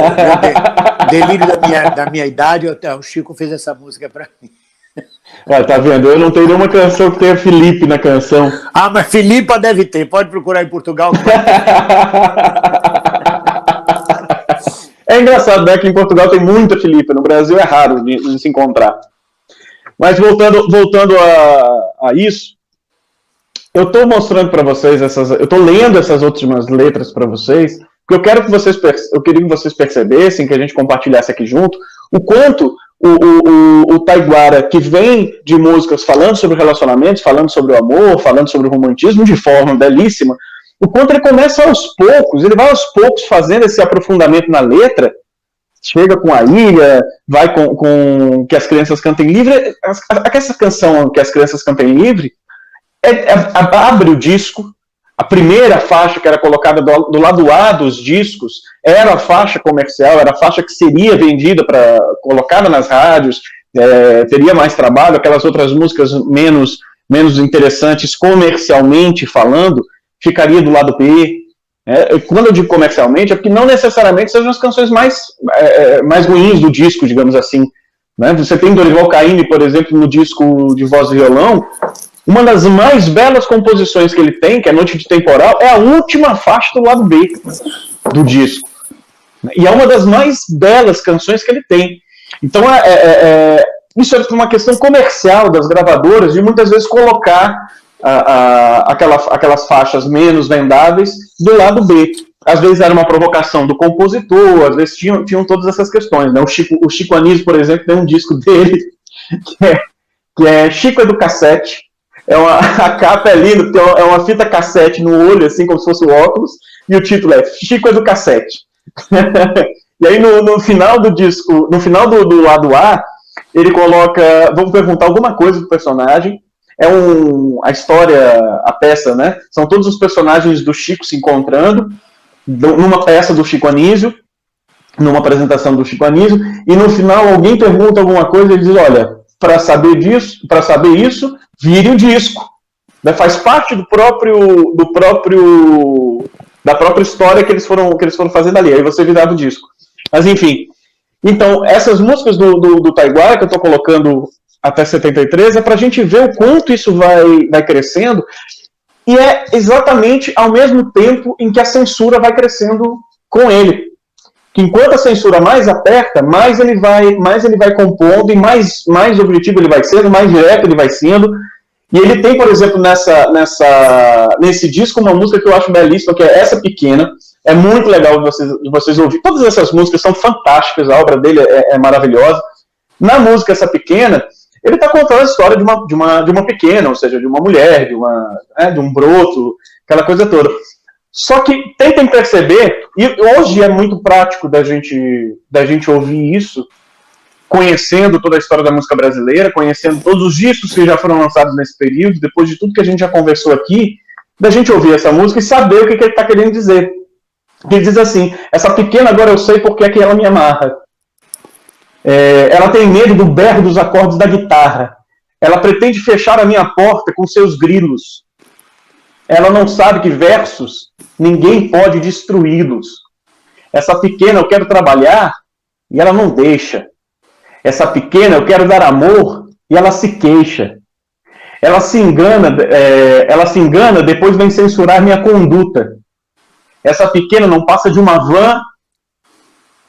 da minha idade, o Chico fez essa música para mim. Tá vendo? Eu não tenho nenhuma canção que tenha Felipe na canção. Mas Filipa deve ter, pode procurar em Portugal. É engraçado, né, que em Portugal tem muita Filipa, no Brasil é raro de se encontrar. Mas voltando a isso, eu estou mostrando para vocês eu estou lendo essas últimas letras para vocês, porque eu queria que vocês percebessem, que a gente compartilhasse aqui junto, o quanto o Taiguara, que vem de músicas falando sobre relacionamentos, falando sobre o amor, falando sobre o romantismo de forma belíssima, o quanto ele começa ele vai aos poucos fazendo esse aprofundamento na letra, chega com a ilha, vai com Que as Crianças Cantem Livre. Essa canção, Que as Crianças Cantem Livre, abre o disco. A primeira faixa que era colocada do lado A dos discos era a faixa comercial, era a faixa que seria vendida, colocada nas rádios, teria mais trabalho. Aquelas outras músicas menos interessantes comercialmente falando, ficaria do lado B. Quando eu digo comercialmente, é porque não necessariamente sejam as canções mais ruins do disco, digamos assim. Né? Você tem Dorival Caymmi, por exemplo, no disco de voz e violão, uma das mais belas composições que ele tem, que é Noite de Temporal, é a última faixa do lado B do disco. E é uma das mais belas canções que ele tem. Então, isso é uma questão comercial das gravadoras, de muitas vezes colocar aquelas faixas menos vendáveis do lado B. Às vezes era uma provocação do compositor, às vezes tinham todas essas questões. Né? O Chico Anísio, por exemplo, tem um disco dele que é Chico é do Cassete. A capa é linda, porque é uma fita cassete no olho, assim, como se fosse o óculos, e o título é Chico é do Cassete. E aí no final do disco, no final do lado A, ele coloca, vamos perguntar alguma coisa do personagem. A história, a peça, né? São todos os personagens do Chico se encontrando numa peça do Chico Anísio, numa apresentação do Chico Anísio, e no final alguém pergunta alguma coisa e ele diz, olha, para saber isso, vire o disco. Faz parte da própria história que eles foram fazendo ali. Aí você virava o disco. Mas enfim. Então, essas músicas do Taiguara que eu estou colocando até 73 é para a gente ver o quanto isso vai crescendo, e é exatamente ao mesmo tempo em que a censura vai crescendo com ele. Que enquanto a censura mais aperta, mais ele vai compondo, e mais objetivo ele vai sendo, mais direto ele vai sendo. E ele tem, por exemplo, nesse disco, uma música que eu acho belíssima, que é Essa Pequena. É muito legal de vocês ouvirem. Todas essas músicas são fantásticas, a obra dele é maravilhosa. Na música Essa Pequena, ele está contando a história de uma pequena, ou seja, de uma mulher, de um broto, aquela coisa toda. Só que tentem perceber, e hoje é muito prático da gente ouvir isso, conhecendo toda a história da música brasileira, conhecendo todos os discos que já foram lançados nesse período, depois de tudo que a gente já conversou aqui, da gente ouvir essa música e saber o que ele está querendo dizer. Ele diz assim: essa pequena agora eu sei porque é que ela me amarra. Ela tem medo do berro dos acordes da guitarra. Ela pretende fechar a minha porta com seus grilos. Ela não sabe que versos ninguém pode destruí-los. Essa pequena eu quero trabalhar e ela não deixa. Essa pequena eu quero dar amor e ela se queixa. Ela se engana, depois vem censurar minha conduta. Essa pequena não passa de uma van,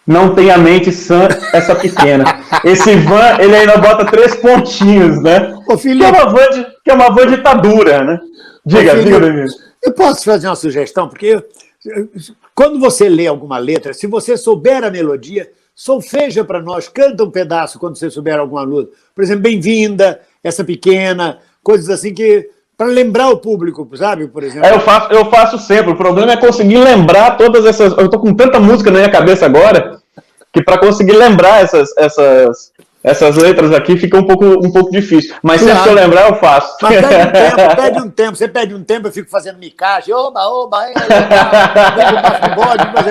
não tem a mente sã, essa pequena. Esse van, ele ainda bota 3 pontinhos, né? Ô, Felipe, que é uma van ditadura, né? Diga, Benvino. Eu posso fazer uma sugestão? Porque quando você lê alguma letra, se você souber a melodia, solfeja para nós, canta um pedaço quando você souber alguma luta. Por exemplo, Bem-vinda, essa pequena, coisas assim que... para lembrar o público, sabe? Por exemplo. Eu faço sempre. O problema é conseguir lembrar todas essas... Eu tô com tanta música na minha cabeça agora que para conseguir lembrar essas letras aqui fica um pouco difícil. Mas sempre que eu lembrar, eu faço. Mas pede um tempo. Você pede um tempo, eu fico fazendo micagem. Oba,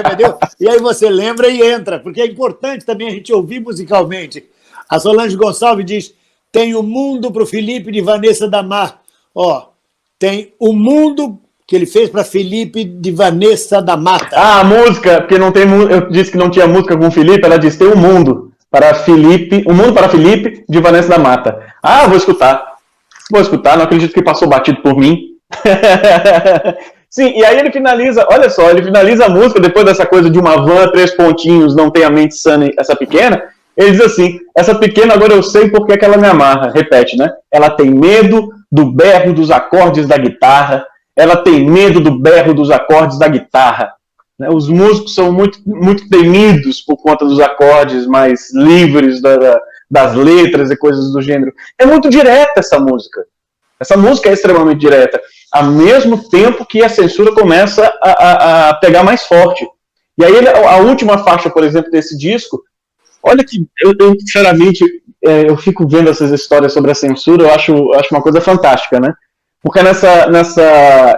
entendeu? E aí você lembra e entra. Porque é importante também a gente ouvir musicalmente. A Solange Gonçalves diz: tem o mundo para o Felipe de Vanessa da Mar. Tem o mundo que ele fez para Felipe de Vanessa da Mata. A música, porque não tem, eu disse que não tinha música com o Felipe, ela disse: tem o mundo para Felipe de Vanessa da Mata. Vou escutar, não acredito que passou batido por mim. Sim, e aí ele finaliza, olha só, ele finaliza a música depois dessa coisa de uma van, 3 pontinhos, não tem a mente sã essa pequena. Ele diz assim: essa pequena agora eu sei porque é que ela me amarra. Repete, né? Ela tem medo do berro dos acordes da guitarra. Ela tem medo do berro dos acordes da guitarra. Os músicos são muito, muito temidos por conta dos acordes mais livres das letras e coisas do gênero. É muito direta essa música. Essa música é extremamente direta. Ao mesmo tempo que a censura começa a pegar mais forte. E aí a última faixa, por exemplo, desse disco, olha que eu sinceramente, eu fico vendo essas histórias sobre a censura, eu acho uma coisa fantástica, né? Porque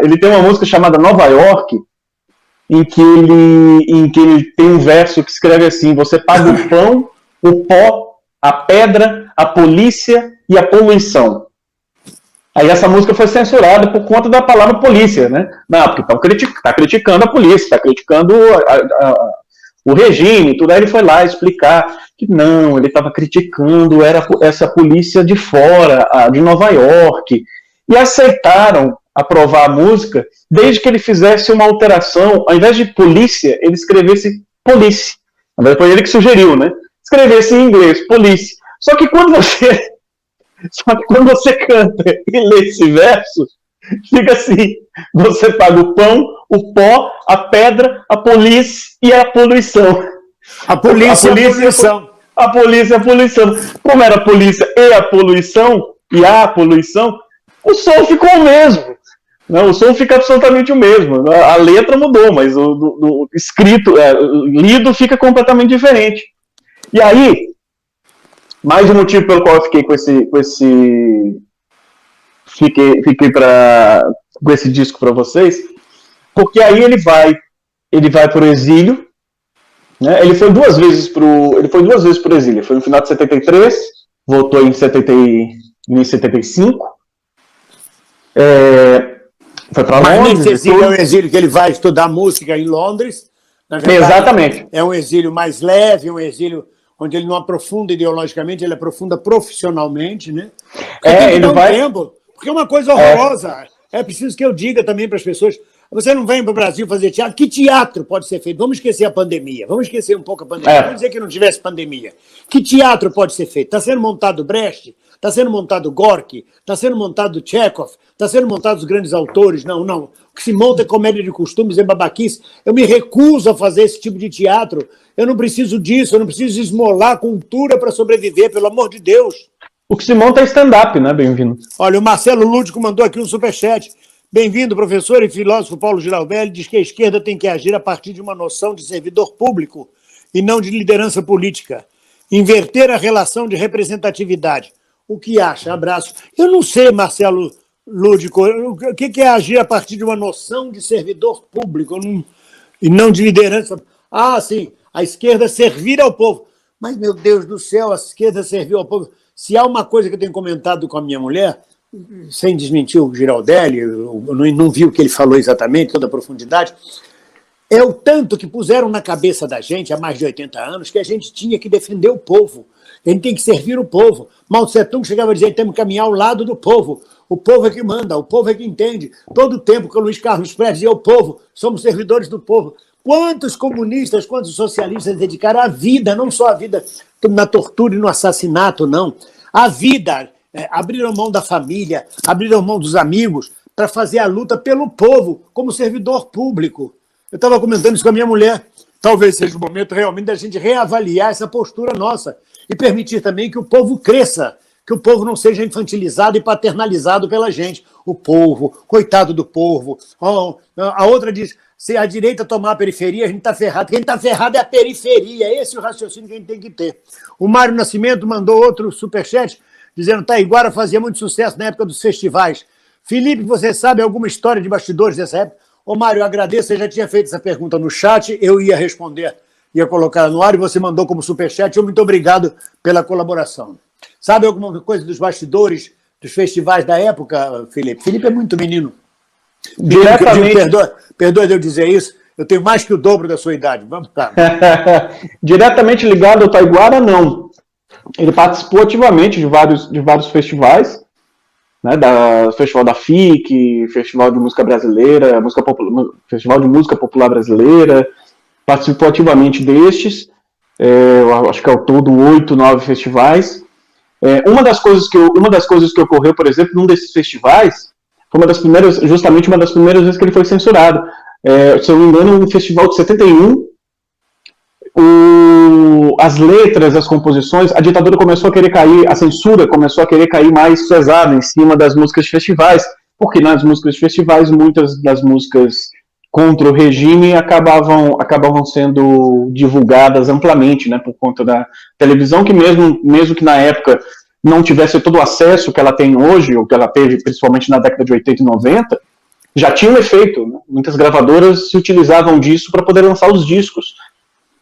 ele tem uma música chamada Nova York, em que ele tem um verso que escreve assim: você paga o pão, o pó, a pedra, a polícia e a poluição. Aí essa música foi censurada por conta da palavra polícia, né? Não, porque está criticando a polícia, está criticando o regime, tudo. Aí ele foi lá explicar que não, ele estava criticando essa polícia de fora, de Nova York, e aceitaram aprovar a música desde que ele fizesse uma alteração, ao invés de polícia, ele escrevesse police. Foi ele que sugeriu, né? Escrevesse em inglês, police. Só que quando você canta e lê esse verso, fica assim: você paga o pão, o pó, a pedra, a polícia e a poluição. A polícia e a poluição. A polícia e a poluição. Como era a polícia e a poluição, o som ficou o mesmo. Não, o som fica absolutamente o mesmo. A letra mudou, mas o escrito, lido, fica completamente diferente. E aí, mais um motivo pelo qual eu fiquei com esse disco para vocês, porque aí ele vai para o exílio, né? Ele foi duas vezes para o exílio. Foi no final de 73, voltou em 75. Foi para Londres. Mas nesse exílio é um exílio que ele vai estudar música em Londres. Na verdade, exatamente. É um exílio mais leve, um exílio onde ele não aprofunda ideologicamente, ele aprofunda profissionalmente, né? Porque é uma coisa horrorosa. É preciso que eu diga também para as pessoas: você não vem para o Brasil fazer teatro. Que teatro pode ser feito? Vamos esquecer a pandemia. Vamos esquecer um pouco a pandemia. Vamos dizer que não tivesse pandemia. Que teatro pode ser feito? Está sendo montado Brecht? Está sendo montado Gorky? Está sendo montado Chekhov? Está sendo montado os grandes autores? Não. O que se monta é comédia de costumes, é babaquice. Eu me recuso a fazer esse tipo de teatro. Eu não preciso disso. Eu não preciso esmolar cultura para sobreviver, pelo amor de Deus. O que se monta é stand-up, né, Bem-vindo? Olha, o Marcelo Lúdico mandou aqui um superchat. Bem-vindo, professor e filósofo Paulo Giraldelli. Diz que a esquerda tem que agir a partir de uma noção de servidor público e não de liderança política. Inverter a relação de representatividade. O que acha? Abraço. Eu não sei, Marcelo Lúdico, o que é agir a partir de uma noção de servidor público e não de liderança? Ah, sim, a esquerda servir ao povo. Mas, meu Deus do céu, a esquerda serviu ao povo. Se há uma coisa que eu tenho comentado com a minha mulher, sem desmentir o Giraldelli, eu não vi o que ele falou exatamente, toda a profundidade, é o tanto que puseram na cabeça da gente, há mais de 80 anos, que a gente tinha que defender o povo. A gente tem que servir o povo. Mao Tse-tung chegava a dizer que temos que caminhar ao lado do povo. O povo é que manda, o povo é que entende. Todo o tempo que o Luiz Carlos Prestes dizia o povo, somos servidores do povo. Quantos comunistas, quantos socialistas dedicaram a vida, não só a vida na tortura e no assassinato, não. A vida, abriram mão da família, abriram mão dos amigos para fazer a luta pelo povo, como servidor público. Eu estava comentando isso com a minha mulher. Talvez seja o momento realmente da gente reavaliar essa postura nossa e permitir também que o povo cresça, que o povo não seja infantilizado e paternalizado pela gente. O povo, coitado do povo. Oh, a outra diz, se a direita tomar a periferia, a gente está ferrado. Quem está ferrado é a periferia. Esse é o raciocínio que a gente tem que ter. O Mário Nascimento mandou outro superchat dizendo que Taiguara fazia muito sucesso na época dos festivais. Felipe, você sabe alguma história de bastidores dessa época? Ô, Mário, eu agradeço, você já tinha feito essa pergunta no chat, eu ia responder, ia colocar no ar, e você mandou como superchat. Muito obrigado pela colaboração. Sabe alguma coisa dos bastidores dos festivais da época, Felipe? Felipe é muito menino. Diretamente... Perdoa de eu dizer isso, eu tenho mais que o dobro da sua idade. Vamos lá. Diretamente ligado ao Taiguara, não. Ele participou ativamente de vários festivais, né, Festival da FIC, Festival de Música Brasileira, Festival de Música Popular Brasileira, participou ativamente destes, acho que ao todo 8, 9 festivais. Uma das coisas que ocorreu, por exemplo, num desses festivais, foi justamente uma das primeiras vezes que ele foi censurado. Se eu não me engano, um festival de 71, as letras, as composições, a ditadura começou a querer cair, a censura começou a querer cair mais pesada em cima das músicas de festivais, porque nas músicas de festivais, muitas das músicas contra o regime acabavam sendo divulgadas amplamente, né, por conta da televisão, que mesmo que na época não tivesse todo o acesso que ela tem hoje, ou que ela teve principalmente na década de 80 e 90, já tinha um efeito, né? Muitas gravadoras se utilizavam disso para poder lançar os discos.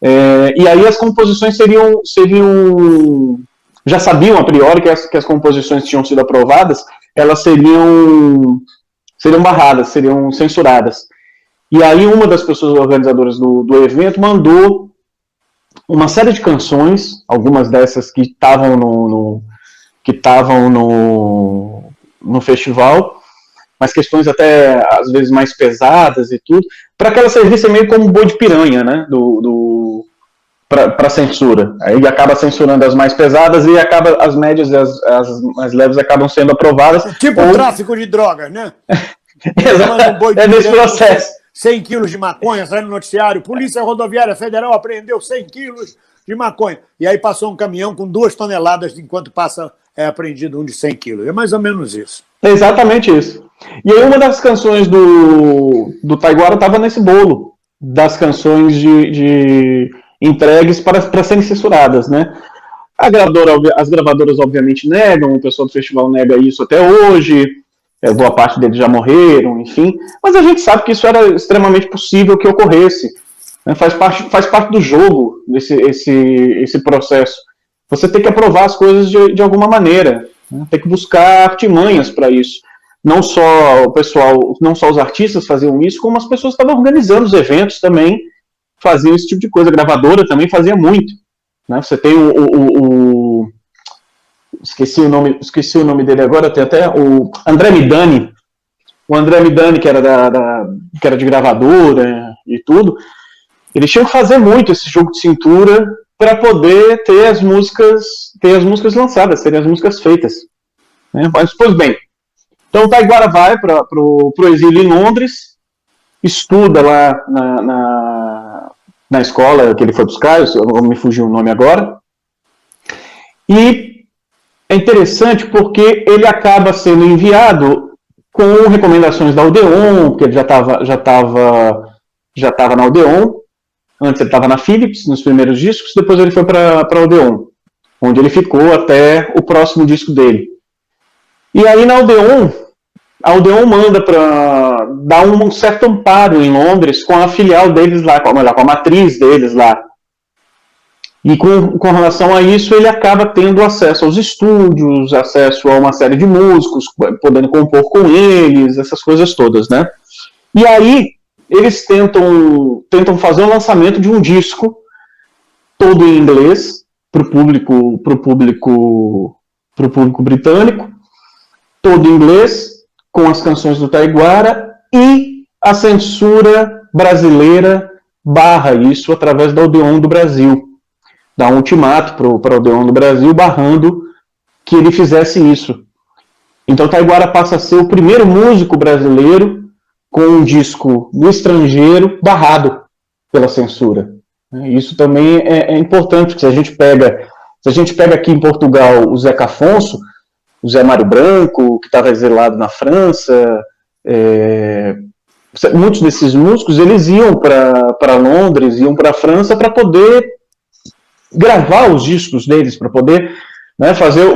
E aí as composições seriam já sabiam a priori que as composições tinham sido aprovadas, elas seriam barradas, seriam censuradas. E aí uma das pessoas organizadoras do evento mandou uma série de canções, algumas dessas que estavam no festival, mas questões até às vezes mais pesadas e tudo, para que ela servisse meio como um boi de piranha, né, para censura. Aí acaba censurando as mais pesadas e as médias e as mais leves acabam sendo aprovadas. Tipo o tráfico de drogas, né? Exato. Nesse processo. 100 quilos de maconha, sai no noticiário, Polícia Rodoviária Federal apreendeu 100 quilos de maconha. E aí passou um caminhão com 2 toneladas, enquanto passa apreendido um de 100 quilos. É mais ou menos isso. É exatamente isso. E aí uma das canções do Taiguara estava nesse bolo, das canções de entregues para serem censuradas, né? As gravadoras obviamente negam, o pessoal do festival nega isso até hoje, boa parte deles já morreram, enfim, mas a gente sabe que isso era extremamente possível que ocorresse, né? Faz parte do jogo, esse processo. Você tem que aprovar as coisas de alguma maneira, né? Tem que buscar artimanhas para isso. Não só o pessoal, não só os artistas faziam isso, como as pessoas que estavam organizando os eventos também faziam esse tipo de coisa. A gravadora também fazia muito, né? Você tem esqueci o nome dele agora, tem até o André Midani. O André Midani, que era de gravadora e tudo, eles tinham que fazer muito esse jogo de cintura para poder ter as músicas lançadas, terem as músicas feitas, né? Mas, pois bem, então o Taiguara vai para o exílio em Londres, estuda lá na escola que ele foi buscar, me fugiu o nome agora, e é interessante porque ele acaba sendo enviado com recomendações da Odeon, porque ele já estava na Odeon. Antes ele estava na Philips, nos primeiros discos, depois ele foi para a Odeon, onde ele ficou até o próximo disco dele. E aí na Odeon, a Odeon manda para dar um certo amparo em Londres com a filial deles lá, com a matriz deles lá. E com relação a isso, ele acaba tendo acesso aos estúdios, acesso a uma série de músicos, podendo compor com eles, essas coisas todas, né? E aí, eles tentam fazer o lançamento de um disco todo em inglês para o público britânico, todo em inglês, com as canções do Taiguara, e a censura brasileira barra isso através da Odeon do Brasil. Dá um ultimato para o Odeon do Brasil, barrando que ele fizesse isso. Então Taiguara passa a ser o primeiro músico brasileiro com um disco no estrangeiro barrado pela censura. Isso também é importante, porque se a gente pega aqui em Portugal o Zeca Afonso, o Zé Mário Branco, que estava exilado na França, muitos desses músicos, eles iam para Londres, iam para a França para poder gravar os discos deles, para poder, né, fazer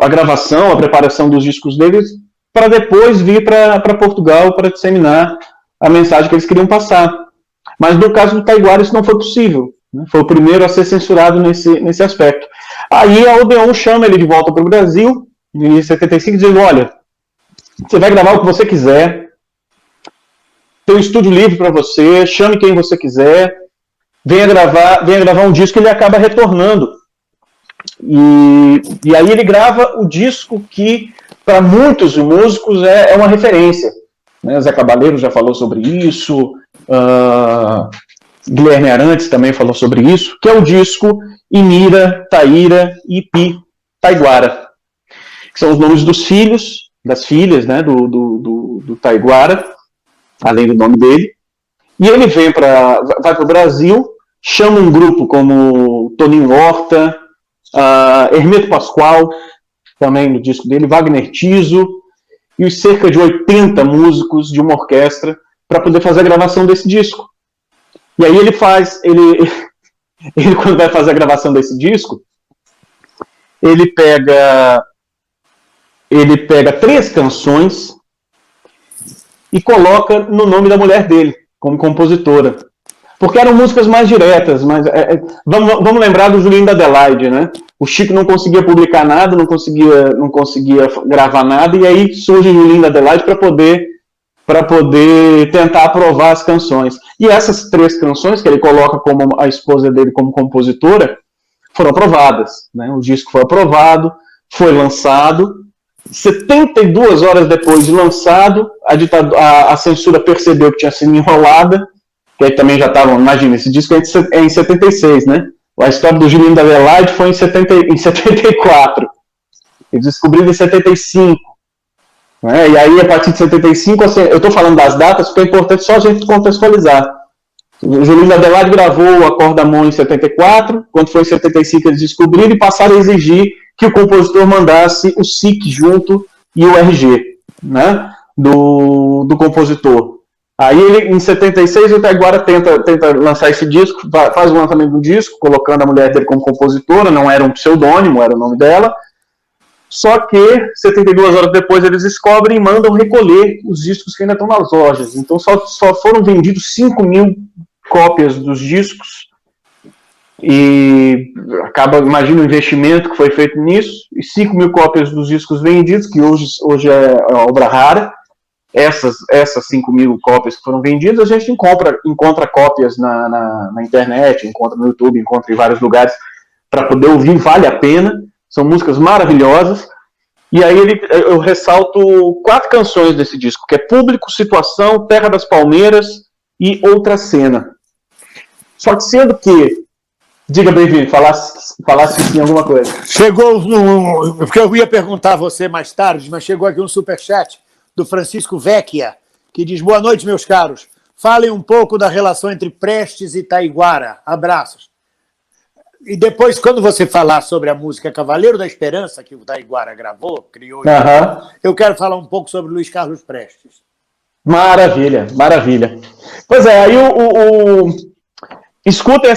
a gravação, a preparação dos discos deles, para depois vir para Portugal para disseminar a mensagem que eles queriam passar. Mas no caso do Taiguara isso não foi possível, né? Foi o primeiro a ser censurado nesse aspecto. Aí a Odeon chama ele de volta para o Brasil, em 75, dizendo, olha, você vai gravar o que você quiser, tem um estúdio livre para você, chame quem você quiser, venha gravar um disco. Ele acaba retornando. E aí ele grava o disco que, para muitos músicos, é uma referência. Né? Zé Cabaleiro já falou sobre isso, Guilherme Arantes também falou sobre isso, que é o disco Inira, Taíra e Ipi Taiguara, que são os nomes dos filhos, das filhas, né, do Taiguara, além do nome dele. E ele vai para o Brasil, chama um grupo como Toninho Horta, Hermeto Pascoal, também no disco dele, Wagner Tiso, e os cerca de 80 músicos de uma orquestra para poder fazer a gravação desse disco. E aí ele quando vai fazer a gravação desse disco, ele pega 3 canções e coloca no nome da mulher dele, como compositora. Porque eram músicas mais diretas, mas vamos lembrar do Julinho da Adelaide, né? O Chico não conseguia publicar nada, não conseguia gravar nada, e aí surge o Julinho da Adelaide para poder tentar aprovar as canções. E essas 3 canções que ele coloca como a esposa dele como compositora foram aprovadas, né? O disco foi aprovado, foi lançado. 72 horas depois de lançado, a censura percebeu que tinha sido enrolada, que aí também já estavam, imagina, esse disco é em 76, né? A história do Julinho da Adelaide foi em 74. Eles descobriram em 75. Né? E aí, a partir de 75, assim, eu estou falando das datas porque é importante só a gente contextualizar. O Julinho da Adelaide gravou o Acordamon em 74, quando foi em 75 eles descobriram e passaram a exigir que o compositor mandasse o SIC junto e o RG, né, do compositor. Aí, em 76, o Taiguara tenta lançar esse disco, faz o lançamento do disco, colocando a mulher dele como compositora, não era um pseudônimo, era o nome dela. Só que, 72 horas depois, eles descobrem e mandam recolher os discos que ainda estão nas lojas. Então, só foram vendidos 5.000 cópias dos discos. E imagina o investimento que foi feito nisso. E 5.000 cópias dos discos vendidos, que hoje é uma obra rara. Essas 5.000 cópias que foram vendidas, a gente encontra cópias na internet, encontra no YouTube, encontra em vários lugares para poder ouvir, vale a pena. São músicas maravilhosas. E aí eu ressalto 4 canções desse disco, que é Público, Situação, Terra das Palmeiras e Outra Cena. Só que sendo que, diga, bem-vindo, falasse sim alguma coisa. Porque eu ia perguntar a você mais tarde, mas chegou aqui um superchat do Francisco Vecchia, que diz: boa noite, meus caros. Falem um pouco da relação entre Prestes e Taiguara. Abraços. E depois, quando você falar sobre a música Cavaleiro da Esperança, que o Taiguara gravou, criou, eu quero falar um pouco sobre Luiz Carlos Prestes. Maravilha, maravilha. Pois é, aí escuta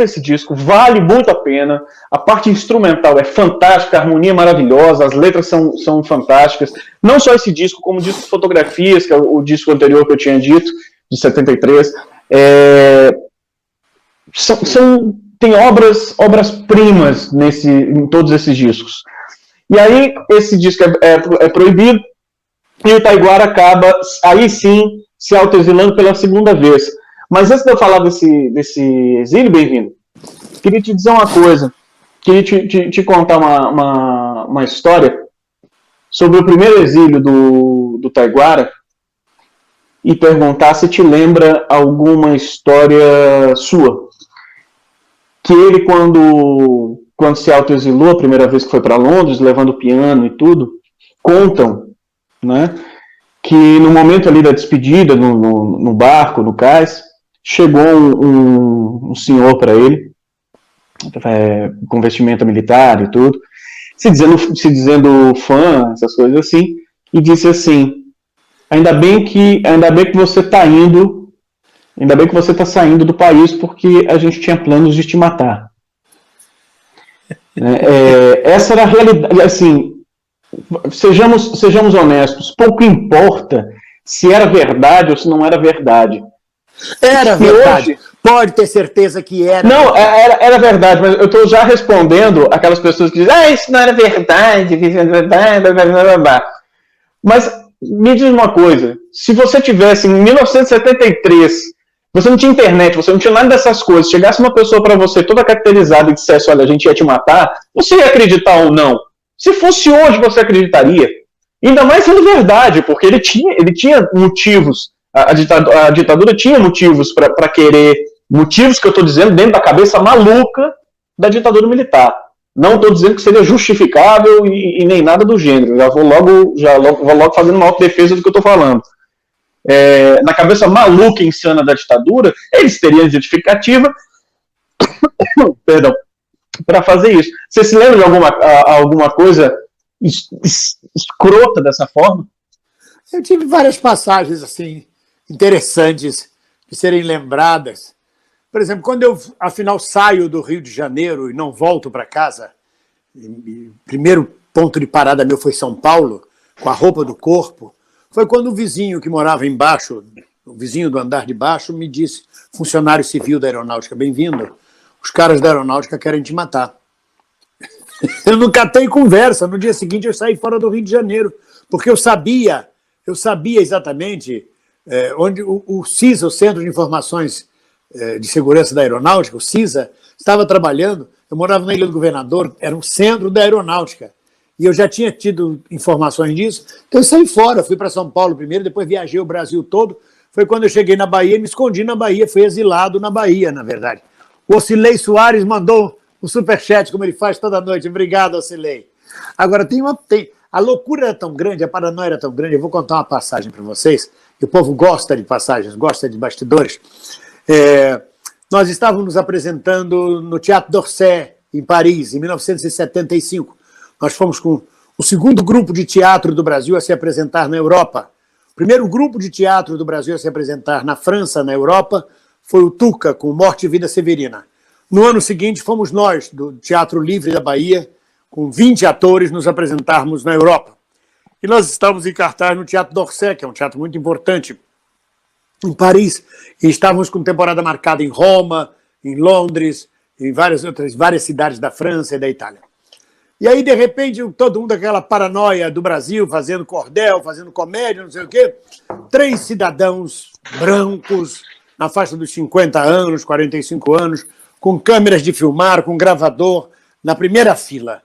esse disco, vale muito a pena. A parte instrumental é fantástica, a harmonia é maravilhosa, as letras são fantásticas. Não só esse disco, como o disco de fotografias, que é o disco anterior que eu tinha dito, de 73. Tem obras-primas em todos esses discos. E aí, esse disco é proibido, e o Taiguara acaba, aí sim, se autoexilando pela segunda vez. Mas antes de eu falar desse exílio, bem-vindo, queria te dizer uma coisa, queria te contar uma história sobre o primeiro exílio do Taiguara e perguntar se te lembra alguma história sua. Que ele, quando se autoexilou, a primeira vez que foi para Londres, levando o piano e tudo, contam, né, que no momento ali da despedida, no barco, no cais, chegou um senhor para ele, com vestimenta militar e tudo, se dizendo fã, essas coisas assim, e disse assim: ainda bem que você está indo, ainda bem que você está saindo do país, porque a gente tinha planos de te matar. Essa era a realidade. Assim, sejamos honestos, pouco importa se era verdade ou se não era verdade. Era verdade. Hoje, pode ter certeza que era. Não, era verdade, mas eu estou já respondendo aquelas pessoas que dizem: isso não era verdade, mas me diz uma coisa, se você tivesse em 1973, você não tinha internet, você não tinha nada dessas coisas, chegasse uma pessoa para você toda caracterizada e dissesse: olha, a gente ia te matar, você ia acreditar ou não? Se fosse hoje, você acreditaria. Ainda mais sendo verdade, porque ele tinha motivos, a ditadura tinha motivos para querer, motivos que eu estou dizendo dentro da cabeça maluca da ditadura militar. Não estou dizendo que seria justificável e nem nada do gênero. Já vou logo fazendo uma autodefesa do que eu estou falando. Na cabeça maluca e insana da ditadura, eles teriam justificativa para fazer isso. Você se lembra de alguma coisa escrota dessa forma? Eu tive várias passagens assim interessantes de serem lembradas. Por exemplo, quando eu, afinal, saio do Rio de Janeiro e não volto para casa, o primeiro ponto de parada meu foi São Paulo, com a roupa do corpo, foi quando o vizinho que morava embaixo, o vizinho do andar de baixo, me disse: funcionário civil da aeronáutica, bem-vindo, os caras da aeronáutica querem te matar. Eu não catei conversa. No dia seguinte eu saí fora do Rio de Janeiro, porque eu sabia exatamente onde o CISA, o Centro de Informações de Segurança da Aeronáutica, o CISA, estava trabalhando. Eu morava na Ilha do Governador, era um centro da aeronáutica, e eu já tinha tido informações disso, então eu saí fora, fui para São Paulo primeiro, depois viajei o Brasil todo. Foi quando eu cheguei na Bahia, me escondi na Bahia, fui exilado na Bahia, na verdade. O Ocilei Soares mandou um superchat, como ele faz toda noite. Obrigado, Ocilei. Agora, a loucura era tão grande, a paranoia era tão grande, eu vou contar uma passagem para vocês, que o povo gosta de passagens, gosta de bastidores. Nós estávamos nos apresentando no Teatro d'Orsay, em Paris, em 1975. Nós fomos com o segundo grupo de teatro do Brasil a se apresentar na Europa. O primeiro grupo de teatro do Brasil a se apresentar na França, na Europa, foi o Tuca, com Morte e Vida Severina. No ano seguinte, fomos nós, do Teatro Livre da Bahia, com 20 atores, nos apresentarmos na Europa. E nós estávamos em cartaz no Teatro d'Orsay, que é um teatro muito importante, em Paris, e estávamos com temporada marcada em Roma, em Londres, em várias cidades da França e da Itália. E aí, de repente, todo mundo aquela paranoia do Brasil, fazendo cordel, fazendo comédia, não sei o quê. 3 cidadãos brancos, na faixa dos 50 anos, 45 anos, com câmeras de filmar, com gravador, na primeira fila.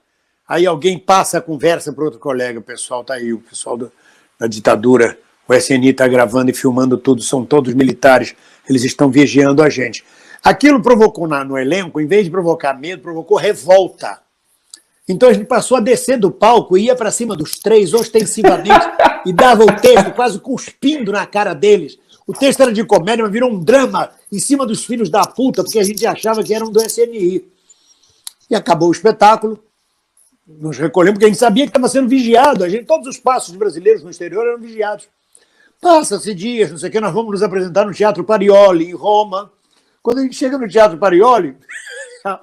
Aí alguém passa a conversa para outro colega: o pessoal está aí, o pessoal da ditadura, o SNI está gravando e filmando tudo, são todos militares, eles estão vigiando a gente. Aquilo provocou no elenco, em vez de provocar medo, provocou revolta. Então a gente passou a descer do palco, ia para cima dos 3, ostensivamente, e dava o texto quase cuspindo na cara deles. O texto era de comédia, mas virou um drama em cima dos filhos da puta, porque a gente achava que eram do SNI. E acabou o espetáculo, nos recolhemos, porque a gente sabia que estava sendo vigiado. Todos os passos brasileiros no exterior eram vigiados. Passa-se dias, não sei o que, nós vamos nos apresentar no Teatro Parioli, em Roma. Quando a gente chega no Teatro Parioli,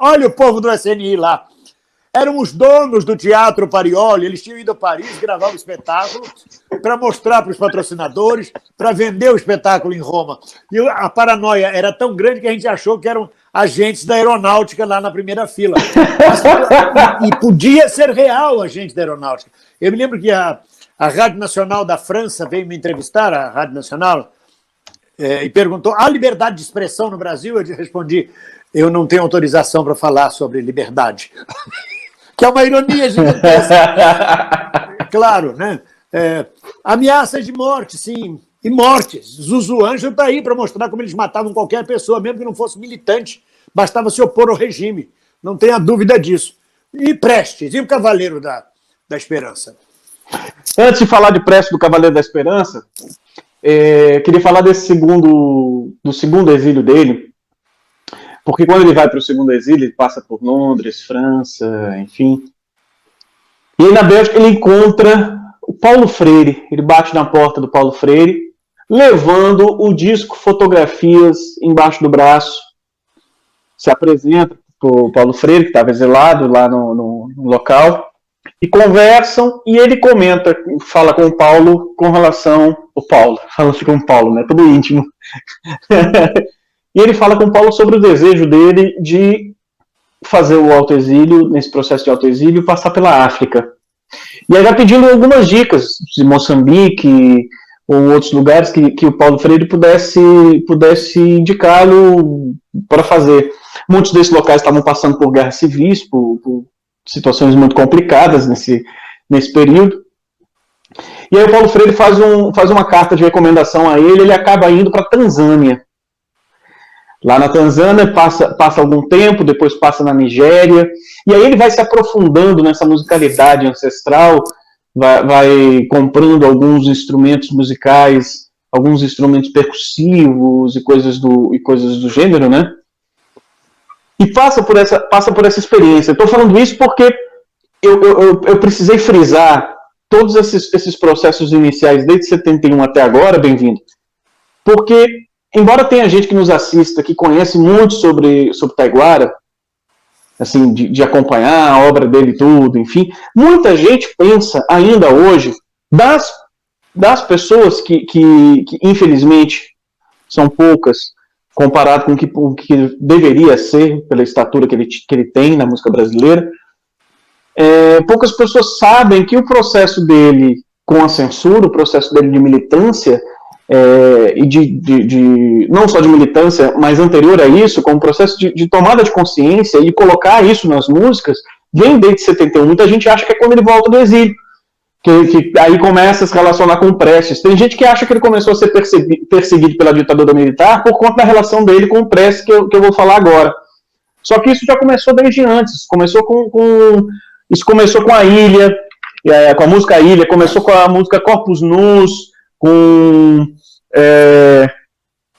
olha o povo do SNI lá. Eram os donos do Teatro Parioli, eles tinham ido a Paris gravar o espetáculo para mostrar para os patrocinadores, para vender o espetáculo em Roma. E a paranoia era tão grande que a gente achou que eram agentes da aeronáutica lá na primeira fila. E podia ser real agente da aeronáutica. Eu me lembro que a Rádio Nacional da França veio me entrevistar, a Rádio Nacional, e perguntou: há liberdade de expressão no Brasil? Eu respondi: eu não tenho autorização para falar sobre liberdade. Que é uma ironia gigantesca. Claro, né? Ameaças de morte, sim. E mortes. Zuzu Ângelo está aí para mostrar como eles matavam qualquer pessoa, mesmo que não fosse militante. Bastava se opor ao regime. Não tenha dúvida disso. E Prestes, e o Cavaleiro da Esperança? Antes de falar de Prestes do Cavaleiro da Esperança, queria falar do segundo exílio dele. Porque quando ele vai para o segundo exílio, ele passa por Londres, França, enfim. E aí na Bélgica ele encontra o Paulo Freire. Ele bate na porta do Paulo Freire, levando o disco Fotografias embaixo do braço. Se apresenta para o Paulo Freire, que estava exilado lá no local, e conversam, e ele comenta, fala com o Paulo com relação... fala com o Paulo, né? Tudo íntimo. E ele fala com o Paulo sobre o desejo dele de fazer o autoexílio, nesse processo de autoexílio, passar pela África. E aí vai pedindo algumas dicas de Moçambique ou outros lugares que o Paulo Freire pudesse indicá-lo para fazer. Muitos desses locais estavam passando por guerras civis, por situações muito complicadas nesse período. E aí o Paulo Freire faz uma carta de recomendação a ele acaba indo para a Tanzânia. Lá na Tanzânia passa algum tempo, depois passa na Nigéria, e aí ele vai se aprofundando nessa musicalidade ancestral, vai comprando alguns instrumentos musicais, alguns instrumentos percussivos e coisas do gênero, né? E passa por essa experiência. Estou falando isso porque eu precisei frisar todos esses processos iniciais desde 71 até agora, bem-vindo, porque embora tenha gente que nos assista, que conhece muito sobre Taiguara, assim, de acompanhar a obra dele e tudo, enfim, muita gente pensa ainda hoje, das pessoas que infelizmente são poucas, comparado com o que deveria ser, pela estatura que ele tem na música brasileira, poucas pessoas sabem que o processo dele com a censura, o processo dele de militância, e não só de militância, mas anterior a isso, como processo de tomada de consciência e colocar isso nas músicas, vem desde 71. Muita gente acha que é quando ele volta do exílio, que aí começa a se relacionar com o Prestes. Tem gente que acha que ele começou a ser perseguido pela ditadura militar por conta da relação dele com o Prestes, que eu vou falar agora. Só que isso já começou desde antes. Isso começou com a Ilha, com a música Ilha, começou com a música Corpus Nus, com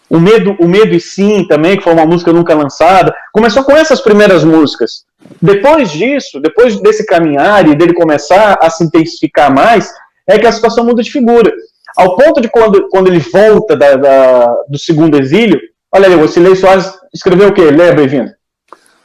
o Medo e Sim também, que foi uma música nunca lançada. Começou com essas primeiras músicas. Depois disso, depois desse caminhar e dele começar a se intensificar mais, é que a situação muda de figura. Ao ponto de quando ele volta do segundo exílio, olha aí, o Ocilei Soares escreveu o quê? Leia, bem-vindo.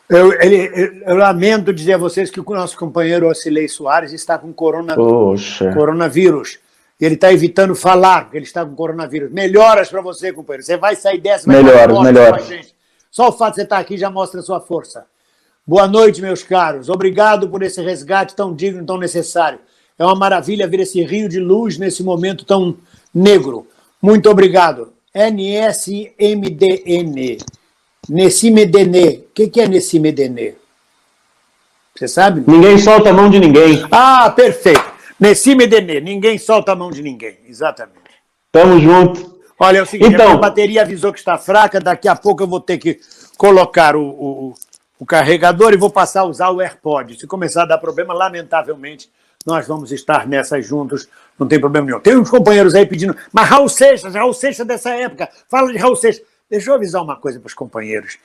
Eu lamento dizer a vocês que o nosso companheiro Ocilei Soares está com coronavírus. Ele está evitando falar que ele está com coronavírus. Melhoras para você, companheiro. Você vai sair dessa. Melhoras. Com a gente. Só o fato de você estar aqui já mostra a sua força. Boa noite, meus caros. Obrigado por esse resgate tão digno e tão necessário. É uma maravilha ver esse rio de luz nesse momento tão negro. Muito obrigado. NSMDN. Nessimedene. O que é Nessimedene? Você sabe? Ninguém solta a mão de ninguém. Ah, perfeito. Nessimedene. Ninguém solta a mão de ninguém. Exatamente. Tamo junto. Olha, é o seguinte, então, a bateria avisou que está fraca, daqui a pouco eu vou ter que colocar o carregador e vou passar a usar o AirPod. Se começar a dar problema, lamentavelmente, nós vamos estar nessas juntos, não tem problema nenhum. Tem uns companheiros aí pedindo, mas Raul Seixas dessa época, fala de Raul Seixas. Deixa eu avisar uma coisa para os companheiros.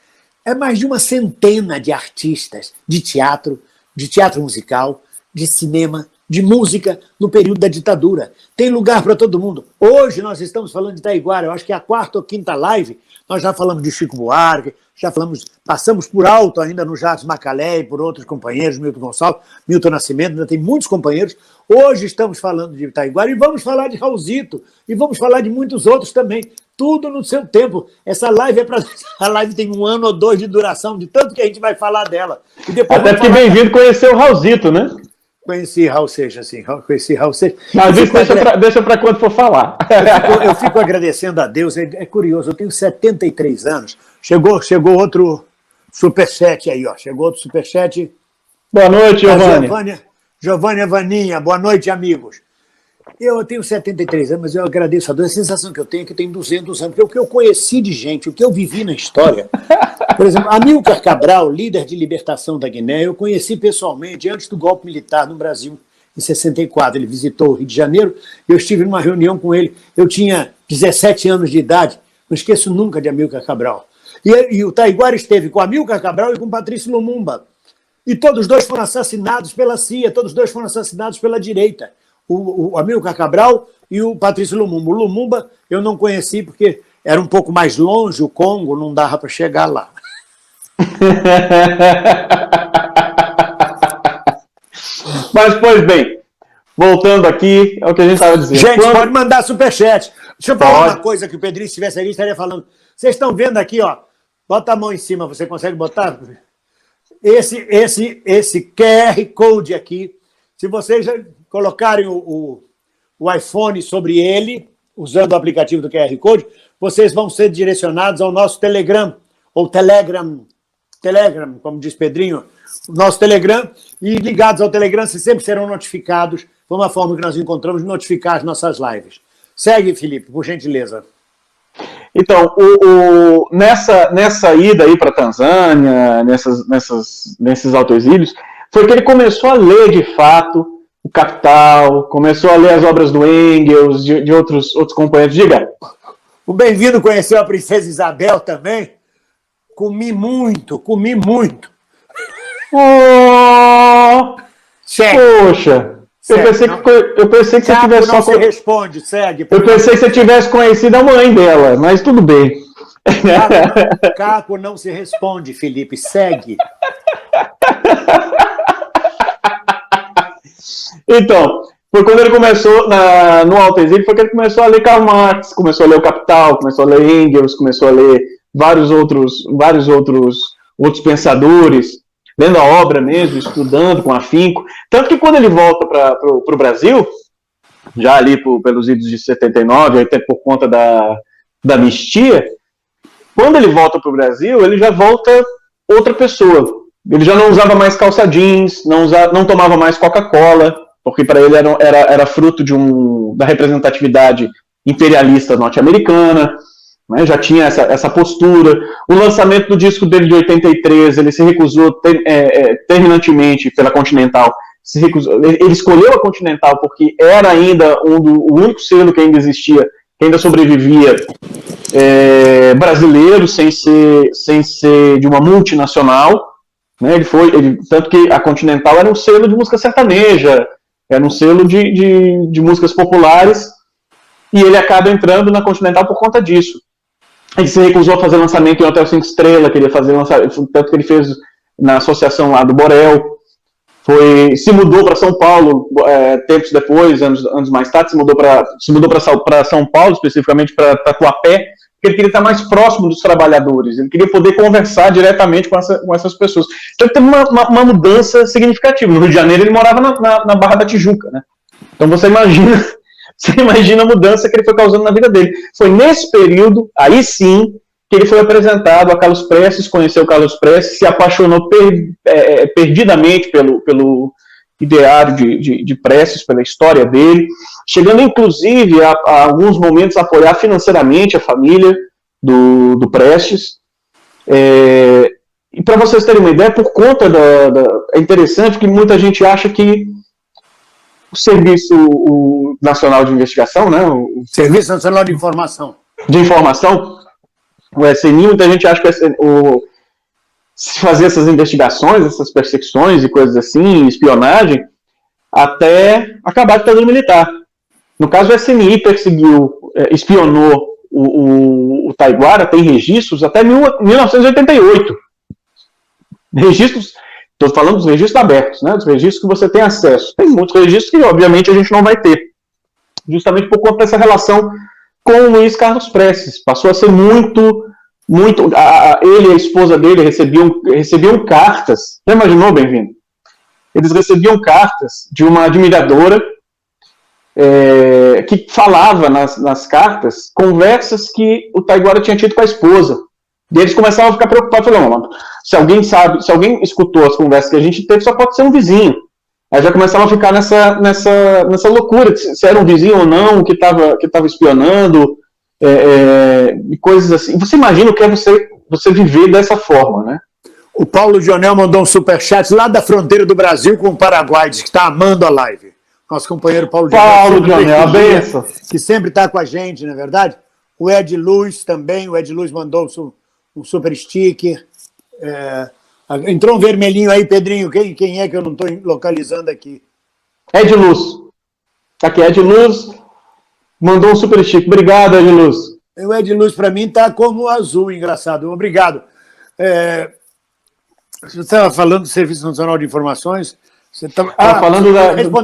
É mais de uma centena de artistas de teatro musical, de cinema, de música no período da ditadura. Tem lugar para todo mundo. Hoje nós estamos falando de Taiguara, eu acho que é a 4ª ou 5ª live, nós já falamos de Chico Buarque, passamos por alto ainda no Jacques Macalé e por outros companheiros, Milton Gonçalves, Milton Nascimento, ainda tem muitos companheiros. Hoje estamos falando de Taiguara e vamos falar de Raulzito, e vamos falar de muitos outros também. Tudo no seu tempo. Essa live a live tem 1 ano ou 2 de duração, de tanto que a gente vai falar dela. E depois até porque bem-vindo conhecer o Raulzito, né? Conheci Raul Seixas, sim. Conheci Raul Seixas. Mas isso deixa para quando for falar. Eu fico agradecendo a Deus. É curioso, eu tenho 73 anos. Chegou outro superchat aí, ó. Chegou outro superchat. Boa noite, Giovanni. Giovanni Vaninha. Boa noite, amigos. Eu tenho 73 anos, mas eu agradeço a Deus. A sensação que eu tenho é que eu tenho 200 anos. Porque o que eu conheci de gente, o que eu vivi na história... Por exemplo, Amílcar Cabral, líder de libertação da Guiné, eu conheci pessoalmente antes do golpe militar no Brasil, em 64. Ele visitou o Rio de Janeiro, eu estive numa reunião com ele. Eu tinha 17 anos de idade, não esqueço nunca de Amílcar Cabral. E o Taiguara esteve com Amílcar Cabral e com Patrício Lumumba. E todos dois foram assassinados pela CIA, todos dois foram assassinados pela direita. O Amílcar Cabral e o Patrício Lumumba. O Lumumba eu não conheci porque era um pouco mais longe, o Congo, não dava para chegar lá. Mas, pois bem, voltando aqui ao que a gente estava dizendo. Gente, pode mandar superchat. Deixa eu falar uma coisa que o Pedrinho, se estivesse ali, estaria falando. Vocês estão vendo aqui, ó. Bota a mão em cima, você consegue botar? Esse QR Code aqui, se vocês colocarem o iPhone sobre ele, usando o aplicativo do QR Code, vocês vão ser direcionados ao nosso Telegram, ou Telegram, como diz Pedrinho, o nosso Telegram, e ligados ao Telegram, vocês sempre serão notificados. Foi uma forma que nós encontramos de notificar as nossas lives. Segue, Felipe, por gentileza. Então, nessa ida aí para Tanzânia, nesses autoexílios, foi que ele começou a ler, de fato, o Capital, começou a ler as obras do Engels, de outros companheiros. Diga. O Bem-vindo conheceu a Princesa Isabel também? Comi muito. Oh, poxa, segue, eu pensei que você tivesse só... se responde, segue. Eu pensei que você tivesse conhecido a mãe dela, mas tudo bem. Caco não se responde, Felipe, segue. Então, foi quando ele começou no autoexílio, foi que ele começou a ler Karl Marx, começou a ler o Capital, começou a ler Engels, começou a ler vários outros pensadores, lendo a obra mesmo, estudando com afinco. Tanto que quando ele volta para o Brasil, já ali pelos idos de 79, até por conta da anistia, quando ele volta para o Brasil, ele já volta outra pessoa. Ele já não usava mais calça jeans, não tomava mais Coca-Cola, porque para ele era fruto da representatividade imperialista norte-americana, né, já tinha essa postura. O lançamento do disco dele de 83, ele se recusou terminantemente pela Continental. Ele escolheu a Continental porque era ainda o único selo que ainda existia, que ainda sobrevivia, brasileiro, sem ser de uma multinacional. Né, tanto que a Continental era um selo de música sertaneja, era um selo de músicas populares, e ele acaba entrando na Continental por conta disso. Ele se recusou a fazer lançamento em Hotel 5 Estrelas, queria fazer lançamento, tanto que ele fez na associação lá do Borel, se mudou para São Paulo tempos depois, anos mais tarde, se mudou para São Paulo, especificamente para Tatuapé, porque ele queria estar mais próximo dos trabalhadores, ele queria poder conversar diretamente com essas pessoas. Então ele teve uma mudança significativa. No Rio de Janeiro ele morava na Barra da Tijuca, né? Então você imagina a mudança que ele foi causando na vida dele. Foi nesse período, aí sim, que ele foi apresentado a Carlos Prestes, conheceu Carlos Prestes, se apaixonou perdidamente pelo ideário de Prestes, pela história dele, chegando inclusive a alguns momentos a apoiar financeiramente a família do Prestes. E para vocês terem uma ideia, por conta é interessante que muita gente acha que o Serviço Nacional de Investigação, né, o Serviço Nacional de Informação, o SNI, muita gente acha que se fazer essas investigações, essas perseguições e coisas assim, espionagem, até acabar a ditadura militar. No caso, o SNI espionou o Taiguara, tem registros até 1988. Registros, estou falando dos registros abertos, né, dos registros que você tem acesso. Tem muitos registros que, obviamente, a gente não vai ter, justamente por conta dessa relação com o Luiz Carlos Prestes. Passou a ser muito... ele e a esposa dele recebiam cartas. Você imaginou, bem-vindo? Eles recebiam cartas de uma admiradora que falava nas cartas conversas que o Taiguara tinha tido com a esposa. E eles começavam a ficar preocupados. Falaram, se alguém escutou as conversas que a gente teve, só pode ser um vizinho. Aí já começavam a ficar nessa loucura, se era um vizinho ou não, que estava espionando, e coisas assim. Você imagina o que é você viver dessa forma, né? O Paulo Dionel mandou um superchat lá da fronteira do Brasil com o Paraguai, diz que está amando a live. Nosso companheiro Paulo Dionel, a benção. Que sempre está com a gente, não é verdade? O Ed Luz também, o Ed Luz mandou um super sticker. Entrou um vermelhinho aí, Pedrinho, quem é que eu não estou localizando aqui? Ed Luz. Tá aqui, Ed Luz mandou um super sticker. Obrigado, Ed Luz. O Ed Luz, para mim, está como azul, engraçado. Obrigado. Você estava falando do Serviço Nacional de Informações? Você estava falando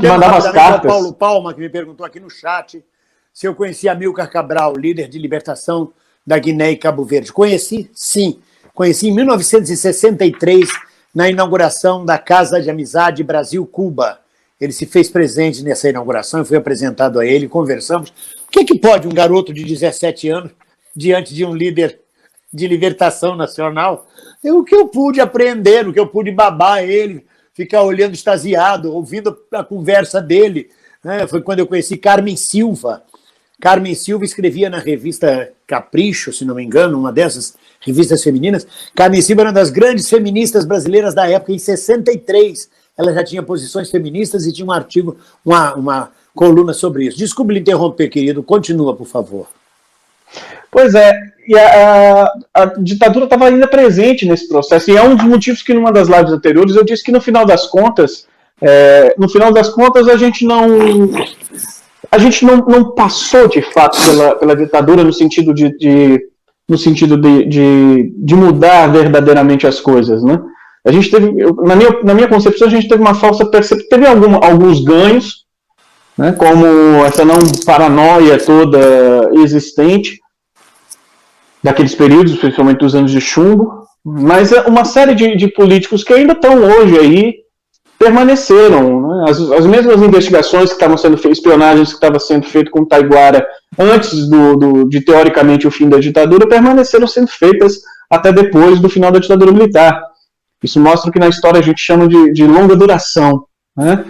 que mandava as cartas. Paulo Palma, que me perguntou aqui no chat se eu conhecia Amílcar Cabral, líder de libertação da Guiné e Cabo Verde. Conheci, sim. Conheci em 1963, na inauguração da Casa de Amizade Brasil-Cuba. Ele se fez presente nessa inauguração, eu fui apresentado a ele, conversamos. O que pode um garoto de 17 anos, diante de um líder de libertação nacional? O que eu pude aprender, o que eu pude babar ele, ficar olhando extasiado, ouvindo a conversa dele. Foi quando eu conheci Carmen Silva. Carmen Silva escrevia na revista Capricho, se não me engano, uma dessas revistas femininas. Carmen Silva era uma das grandes feministas brasileiras da época, em 63. Ela já tinha posições feministas e tinha um artigo, uma coluna sobre isso. Desculpe lhe interromper, querido. Continua, por favor. Pois é, e a ditadura estava ainda presente nesse processo, e é um dos motivos que numa das lives anteriores eu disse que no final das contas a gente não passou de fato pela ditadura no sentido de mudar verdadeiramente as coisas, né? A gente teve, na minha concepção, a gente teve uma falsa percepção, teve alguns ganhos, né, como essa não paranoia toda existente daqueles períodos, principalmente dos anos de chumbo, mas uma série de políticos que ainda estão hoje aí permaneceram, né? As mesmas investigações que estavam sendo feitas, espionagens que estavam sendo feitas com o Taiguara antes de teoricamente o fim da ditadura, permaneceram sendo feitas até depois do final da ditadura militar. Isso mostra que na história a gente chama de longa duração, né?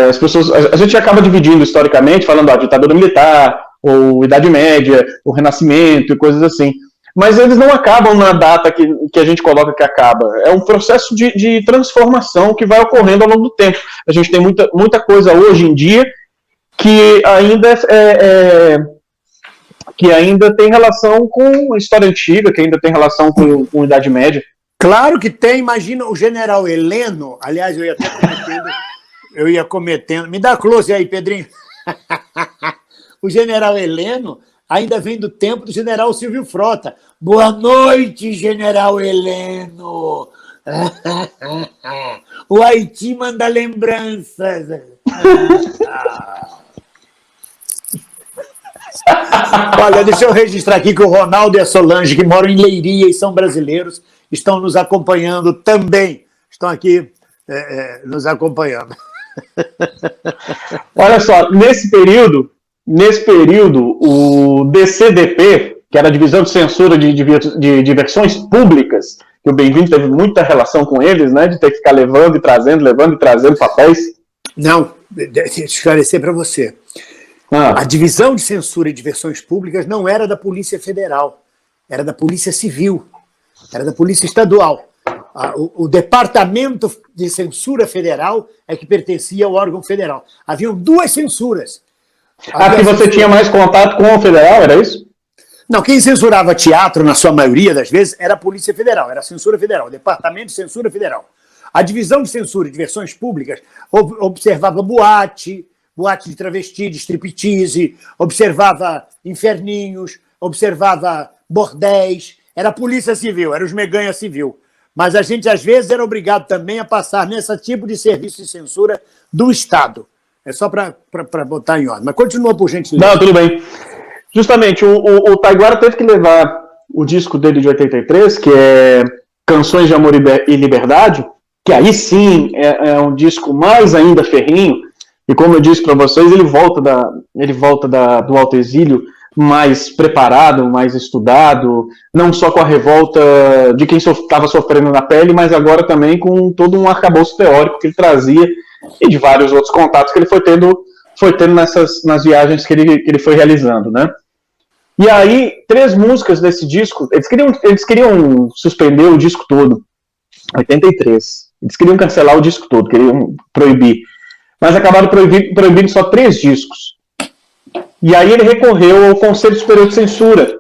As pessoas, a gente acaba dividindo historicamente, falando ditadura militar, ou Idade Média, o Renascimento e coisas assim. Mas eles não acabam na data que a gente coloca que acaba. É um processo de transformação que vai ocorrendo ao longo do tempo. A gente tem muita coisa hoje em dia que ainda tem relação com a história antiga, que ainda tem relação com a Idade Média. Claro que tem. Imagina o general Heleno. Aliás, eu ia cometendo. Me dá close aí, Pedrinho. O general Heleno ainda vem do tempo do general Silvio Frota. Boa noite, general Heleno. O Haiti manda lembranças. Olha, deixa eu registrar aqui que o Ronaldo e a Solange, que moram em Leiria e são brasileiros, estão nos acompanhando também. Estão aqui nos acompanhando. Olha só, nesse período, o DCDP, que era a Divisão de Censura de Diversões Públicas, que o Bem-vindo teve muita relação com eles, né, de ter que ficar levando e trazendo papéis. Não, deixa eu esclarecer para você. A Divisão de Censura e Diversões Públicas não era da Polícia Federal, era da Polícia Civil, era da Polícia Estadual. O Departamento de Censura Federal é que pertencia ao órgão federal. Haviam duas censuras. Que você tinha mais contato com o federal, era isso? Não, quem censurava teatro, na sua maioria das vezes, era a Polícia Federal, era a Censura Federal, o Departamento de Censura Federal. A Divisão de Censura e Diversões Públicas observava boate de travesti, de striptease, observava inferninhos, observava bordéis. Era a Polícia Civil, era os meganha civil. Mas a gente, às vezes, era obrigado também a passar nesse tipo de serviço de censura do Estado. É só para botar em ordem. Mas continua, por gentileza. Não, tudo bem. Justamente, o Taiguara teve que levar o disco dele de 83, que é Canções de Amor e Liberdade, que aí sim é um disco mais ainda ferrinho, e como eu disse para vocês, ele volta do Alto Exílio mais preparado, mais estudado, não só com a revolta de quem estava sofrendo na pele, mas agora também com todo um arcabouço teórico que ele trazia e de vários outros contatos que ele foi tendo nas viagens que ele foi realizando, né? E aí, 3 músicas desse disco, eles queriam suspender o disco todo, 83. Eles queriam cancelar o disco todo, queriam proibir. Mas acabaram proibindo só 3 discos. E aí ele recorreu ao Conselho Superior de Censura,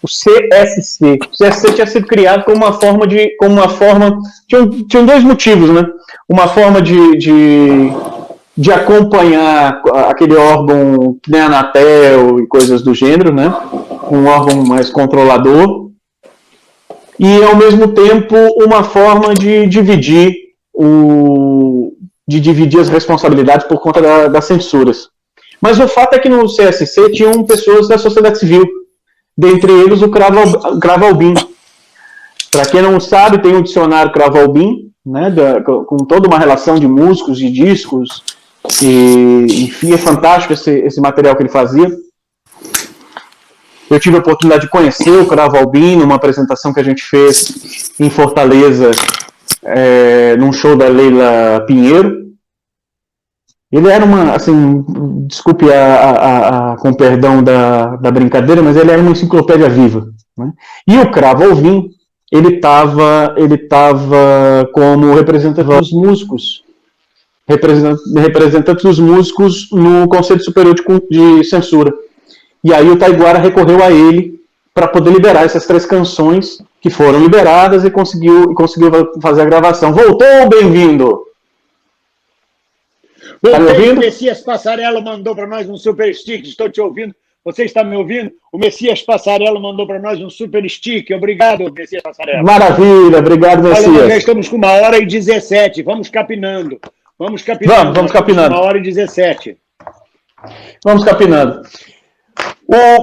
o CSC. O CSC tinha sido criado como uma forma tinham 2 motivos, né? Uma forma de acompanhar aquele órgão que nem a Anatel e coisas do gênero, né? Um órgão mais controlador. E, ao mesmo tempo, uma forma de dividir as responsabilidades por conta das censuras. Mas o fato é que no CSC tinham pessoas da sociedade civil, dentre eles o Cravo Albim. Para quem não sabe, tem um dicionário Cravo Albim, né, com toda uma relação de músicos e discos, e, enfim, é fantástico esse material que ele fazia. Eu tive a oportunidade de conhecer o Cravo Albim numa apresentação que a gente fez em Fortaleza, num show da Leila Pinheiro. Ele era assim, desculpe com perdão da brincadeira, mas ele era uma enciclopédia viva, né? E o Cravo Albim, ele estava como representante dos músicos, representante dos músicos no Conselho Superior de Censura. E aí o Taiguara recorreu a ele para poder liberar essas 3 canções que foram liberadas e conseguiu fazer a gravação. Voltou, bem-vindo! Tá me ouvindo? O Messias Passarello mandou para nós um super stick. Estou te ouvindo. Você está me ouvindo? O Messias Passarello mandou para nós um super stick. Obrigado, Messias Passarello. Maravilha, obrigado, Messias. Olha, já estamos com 1h17. Vamos capinando. Vamos capinando. 1h17. Vamos capinando.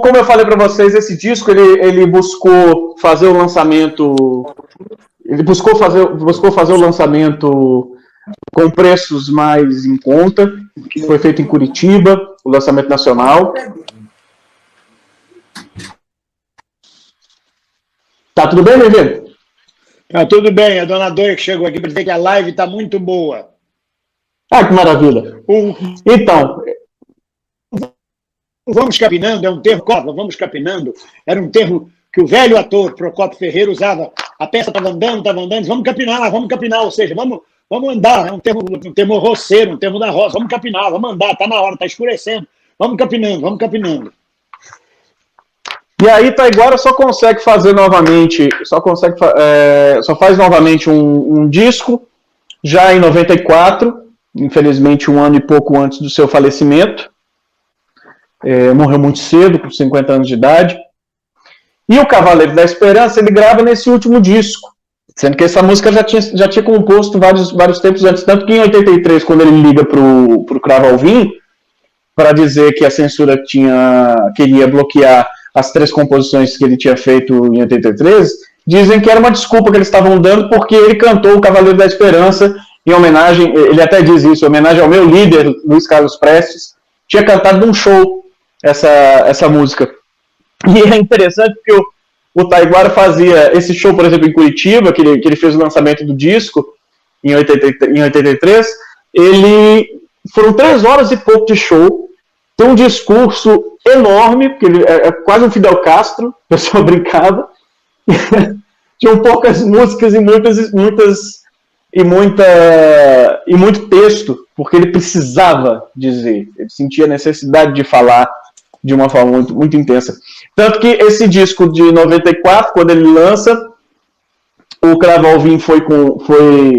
Como eu falei para vocês, esse disco ele buscou fazer o lançamento. Ele buscou fazer o lançamento com preços mais em conta. Foi feito em Curitiba, o lançamento nacional. Tá tudo bem, bem-vindo? Tá tudo bem. A dona Doia que chegou aqui para dizer que a live está muito boa. Ah, que maravilha. Então, vamos capinando é um termo, vamos capinando, era um termo que o velho ator Procópio Ferreira usava. A peça estava andando, vamos capinar, ou seja, vamos andar, é um termo roceiro, um termo da roça, vamos capinar, vamos andar, está na hora, está escurecendo, vamos capinando. E aí Taiguara só faz novamente um disco, já em 94, infelizmente 1 ano e pouco antes do seu falecimento. Morreu muito cedo, com 50 anos de idade. E o Cavaleiro da Esperança ele grava nesse último disco, sendo que essa música já tinha composto vários tempos antes, tanto que em 83, quando ele liga pro Cravo Albim para dizer que a censura queria bloquear as 3 composições que ele tinha feito em 83, dizem que era uma desculpa que eles estavam dando porque ele cantou o Cavaleiro da Esperança em homenagem, ele até diz isso, em homenagem ao meu líder, Luiz Carlos Prestes, tinha cantado num show essa música. E é interessante porque o Taiguara fazia esse show, por exemplo, em Curitiba, que ele fez o lançamento do disco em 83, foram 3 horas e pouco de show, tem um discurso enorme, porque ele é quase um Fidel Castro, o pessoal brincava, tinham poucas músicas e muito texto, porque ele precisava dizer, ele sentia a necessidade de falar de uma forma muito, muito intensa. Tanto que esse disco de 94, quando ele lança, o Cravo Alvim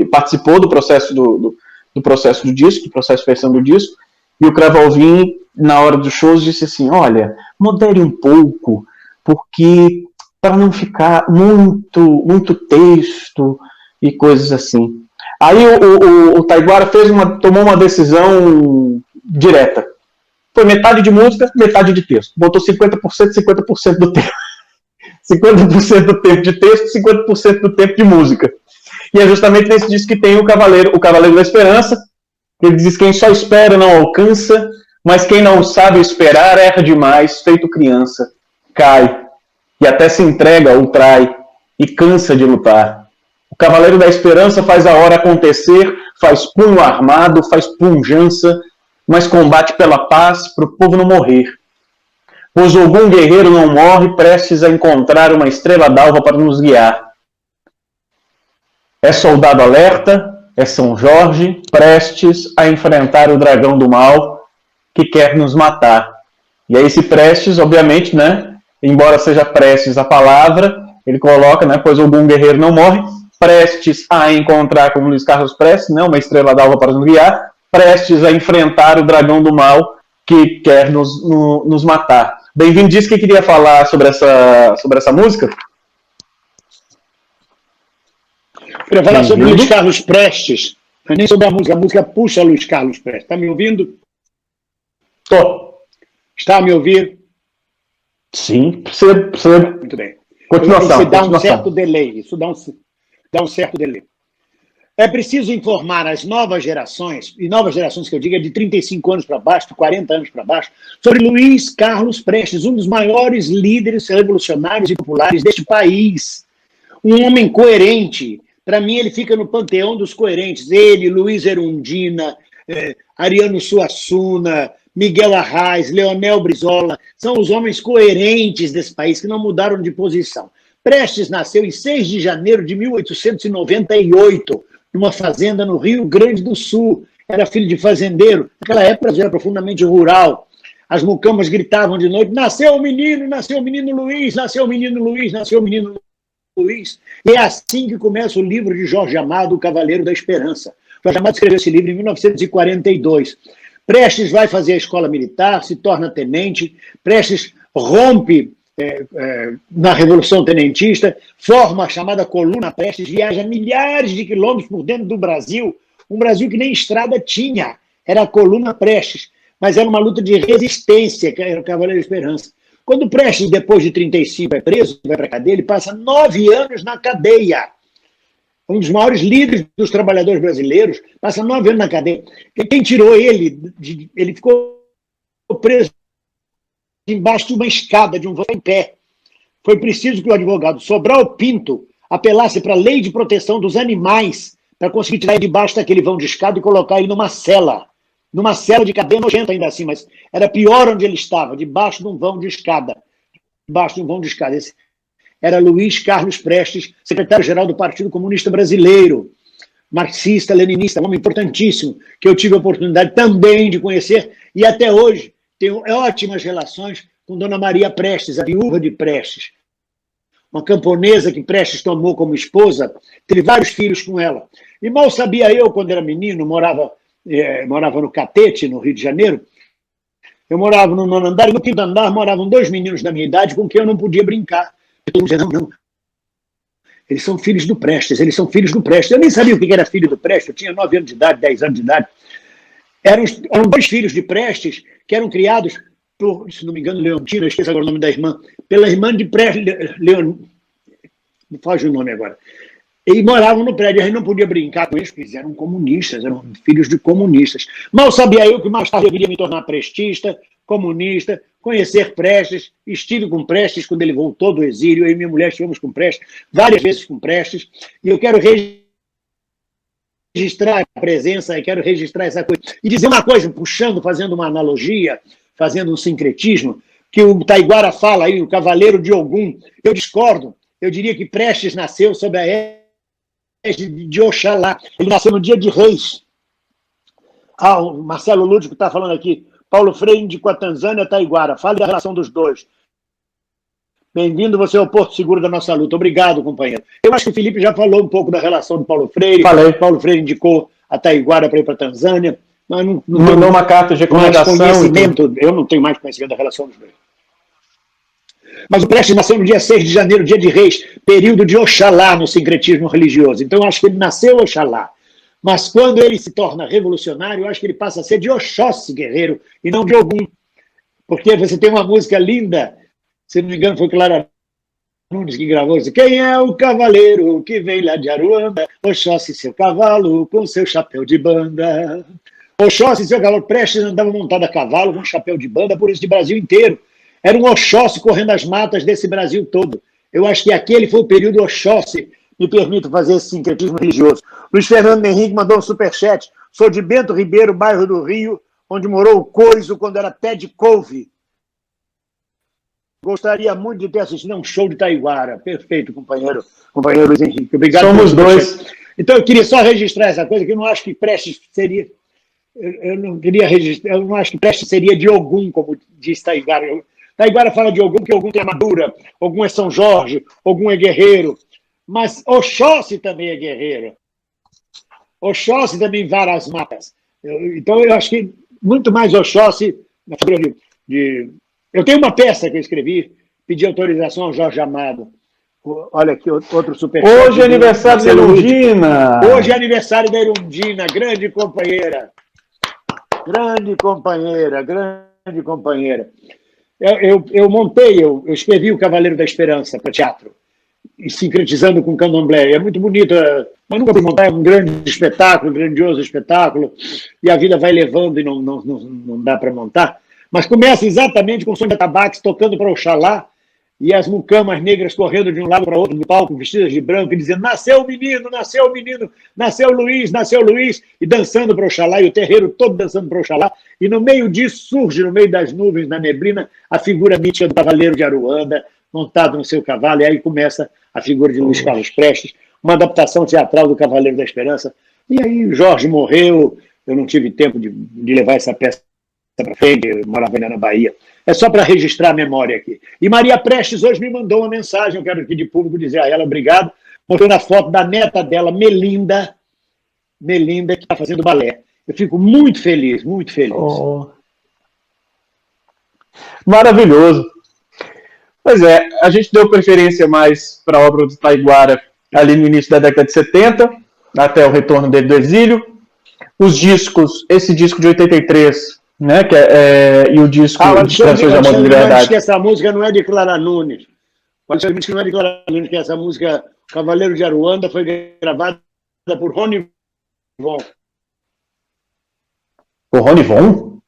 participou do processo do processo do disco, do processo de feição do disco, e o Cravo Alvim, na hora dos shows, disse assim, olha, modere um pouco, porque para não ficar muito texto e coisas assim. Aí o Taiguara tomou uma decisão direta. Foi metade de música, metade de texto. Botou 50%, 50% do tempo. 50% do tempo de texto, 50% do tempo de música. E é justamente nesse disco que tem o Cavaleiro da Esperança. Ele diz, quem só espera não alcança, mas quem não sabe esperar erra demais, feito criança, cai, e até se entrega ou trai, e cansa de lutar. O Cavaleiro da Esperança faz a hora acontecer, faz punho armado, faz punjança, mas combate pela paz, para o povo não morrer. Pois algum guerreiro não morre, prestes a encontrar uma estrela d'alva para nos guiar. É soldado alerta, é São Jorge, prestes a enfrentar o dragão do mal que quer nos matar. E aí esse prestes, obviamente, né, embora seja prestes a palavra, ele coloca, né, pois algum guerreiro não morre, prestes a encontrar, como Luiz Carlos Prestes, né, uma estrela d'alva para nos guiar, prestes a enfrentar o dragão do mal que quer nos matar. Bem-vindo, disse que queria falar sobre essa música. Queria falar sobre Luiz Carlos Prestes, mas nem sobre a música puxa Luiz Carlos Prestes. Está me ouvindo? Tô. Está a me ouvir? Sim, muito bem. Continuação. Isso dá um certo delay. Isso dá um certo delay. É preciso informar as novas gerações, e novas gerações que eu digo é de 35 anos para baixo, de 40 anos para baixo, sobre Luiz Carlos Prestes, um dos maiores líderes revolucionários e populares deste país. Um homem coerente. Para mim, ele fica no panteão dos coerentes. Ele, Luiz Erundina, Ariano Suassuna, Miguel Arraes, Leonel Brizola, são os homens coerentes desse país que não mudaram de posição. Prestes nasceu em 6 de janeiro de 1898, numa fazenda no Rio Grande do Sul. Era filho de fazendeiro. Naquela época, era profundamente rural. As mucamas gritavam de noite, nasceu o menino Luiz, nasceu o menino Luiz, nasceu o menino Luiz. E é assim que começa o livro de Jorge Amado, O Cavaleiro da Esperança. Jorge Amado escreveu esse livro em 1942. Prestes vai fazer a escola militar, se torna tenente. Prestes rompe na Revolução Tenentista, forma a chamada Coluna Prestes, viaja milhares de quilômetros por dentro do Brasil, um Brasil que nem estrada tinha, era a Coluna Prestes, mas era uma luta de resistência, que era o Cavaleiro da Esperança. Quando Prestes, depois de 35, é preso, vai para a cadeia, ele passa 9 anos na cadeia. Um dos maiores líderes dos trabalhadores brasileiros, passa 9 anos na cadeia. Quem tirou ele? Ele ficou preso embaixo de uma escada, de um vão em pé. Foi preciso que o advogado Sobral Pinto apelasse para a lei de proteção dos animais para conseguir tirar ele debaixo daquele vão de escada e colocar ele numa cela de cadeia nojenta ainda assim, mas era pior onde ele estava, debaixo de um vão de escada. Esse era Luiz Carlos Prestes, secretário-geral do Partido Comunista Brasileiro, marxista, leninista, um homem importantíssimo, que eu tive a oportunidade também de conhecer, e até hoje tenho ótimas relações com Dona Maria Prestes, a viúva de Prestes, uma camponesa que Prestes tomou como esposa, teve vários filhos com ela. E mal sabia eu, quando era menino, morava no Catete, no Rio de Janeiro, eu morava no 9º andar, e no 5º andar moravam 2 meninos da minha idade com quem eu não podia brincar. Eu dizia, não, eles são filhos do Prestes. Eu nem sabia o que era filho do Prestes, eu tinha 9 anos de idade, 10 anos de idade. Eram 2 filhos de Prestes que eram criados por, se não me engano, Leontina, esqueci agora o nome da irmã, pela irmã de Prestes, me foge o nome agora. E moravam no prédio, a gente não podia brincar com eles, porque eles eram comunistas, eram filhos de comunistas. Mal sabia eu que mais tarde eu viria me tornar prestista, comunista, conhecer Prestes, estive com Prestes quando ele voltou do exílio, eu e minha mulher estivemos com Prestes, várias vezes com Prestes, e eu quero registrar a presença, eu quero registrar essa coisa. E dizer uma coisa, fazendo uma analogia, fazendo um sincretismo, que o Taiguara fala aí, o Cavaleiro de Ogum, eu discordo, eu diria que Prestes nasceu sob a égide de Oxalá, ele nasceu no dia de Reis. O Marcelo Lúdico está falando aqui, Paulo Freire indicou a Tanzânia e a Taiguara. Fale da relação dos dois. Bem-vindo você ao Porto Seguro da nossa luta. Obrigado, companheiro. Eu acho que o Felipe já falou um pouco da relação do Paulo Freire. Falei. Paulo Freire indicou a Taiguara para ir para a Tanzânia. Mas não mandou uma carta de recomendação. Conhecimento, eu não tenho mais conhecimento da relação dos dois. Mas o Prestes nasceu no dia 6 de janeiro, dia de Reis, período de Oxalá no sincretismo religioso. Então, eu acho que ele nasceu Oxalá. Mas quando ele se torna revolucionário, eu acho que ele passa a ser de Oxóssi guerreiro e não de Ogum. Porque você tem uma música linda, se não me engano foi Clara Nunes que gravou isso. Quem é o cavaleiro que vem lá de Aruanda? Oxóssi, seu cavalo, com seu chapéu de banda. Oxóssi, seu cavalo, Prestes andava montado a cavalo com chapéu de banda, por isso de Brasil inteiro. Era um Oxóssi correndo as matas desse Brasil todo. Eu acho que aquele foi o período Oxóssi. Me permito fazer esse sincretismo religioso. Luiz Fernando Henrique mandou um superchat. Sou de Bento Ribeiro, bairro do Rio, onde morou o Coiso quando era pé de couve. Gostaria muito de ter assistido a um show de Taiguara. Perfeito, companheiro Luiz Henrique. Obrigado. Somos dois. Então, eu queria só registrar essa coisa, que eu não acho que Prestes seria... Eu não queria registrar... Eu não acho que Prestes seria de Ogum, como diz Taiguara. Taiguara fala de Ogum, porque Ogum tem armadura, Ogum é São Jorge, Ogum é guerreiro. Mas Oxóssi também é guerreiro. Oxóssi também vara as matas. Então, eu acho que muito mais Oxóssi... Eu tenho uma peça que eu escrevi, pedi autorização ao Jorge Amado. Olha aqui, outro superchat. Hoje é aniversário da Erundina. Hoje é aniversário da Erundina, grande companheira. Grande companheira, grande companheira. Eu escrevi o Cavaleiro da Esperança para teatro, e sincretizando com candomblé. É muito bonito, mas nunca fui montar um grande espetáculo, um grandioso espetáculo, e a vida vai levando e não dá para montar. Mas começa exatamente com o som de atabaques tocando para Oxalá, e as mucamas negras correndo de um lado para outro do palco, vestidas de branco, e dizendo: nasceu o menino, nasceu Luiz, e dançando para Oxalá, e o terreiro todo dançando para Oxalá, e no meio disso surge, no meio das nuvens, na neblina, a figura mítica do cavaleiro de Aruanda, montado no seu cavalo, e aí começa a figura de Luiz Carlos Prestes, uma adaptação teatral do Cavaleiro da Esperança. E aí Jorge morreu, eu não tive tempo de levar essa peça para frente, eu morava ainda na Bahia. É só para registrar a memória aqui. E Maria Prestes hoje me mandou uma mensagem, eu quero aqui de público dizer a ela obrigado, mostrando a foto da neta dela, Melinda, que está fazendo balé. Eu fico muito feliz, muito feliz. Oh. Maravilhoso. Pois é, a gente deu preferência mais para a obra do Taiguara ali no início da década de 70, até o retorno dele do exílio. Os discos, esse disco de 83, né, e o disco de Canções de Amor e Liberdade. Que essa música não é de Clara Nunes. Que não é de Clara Nunes, que essa música Cavaleiro de Aruanda foi gravada por Rony Von. O Rony Von?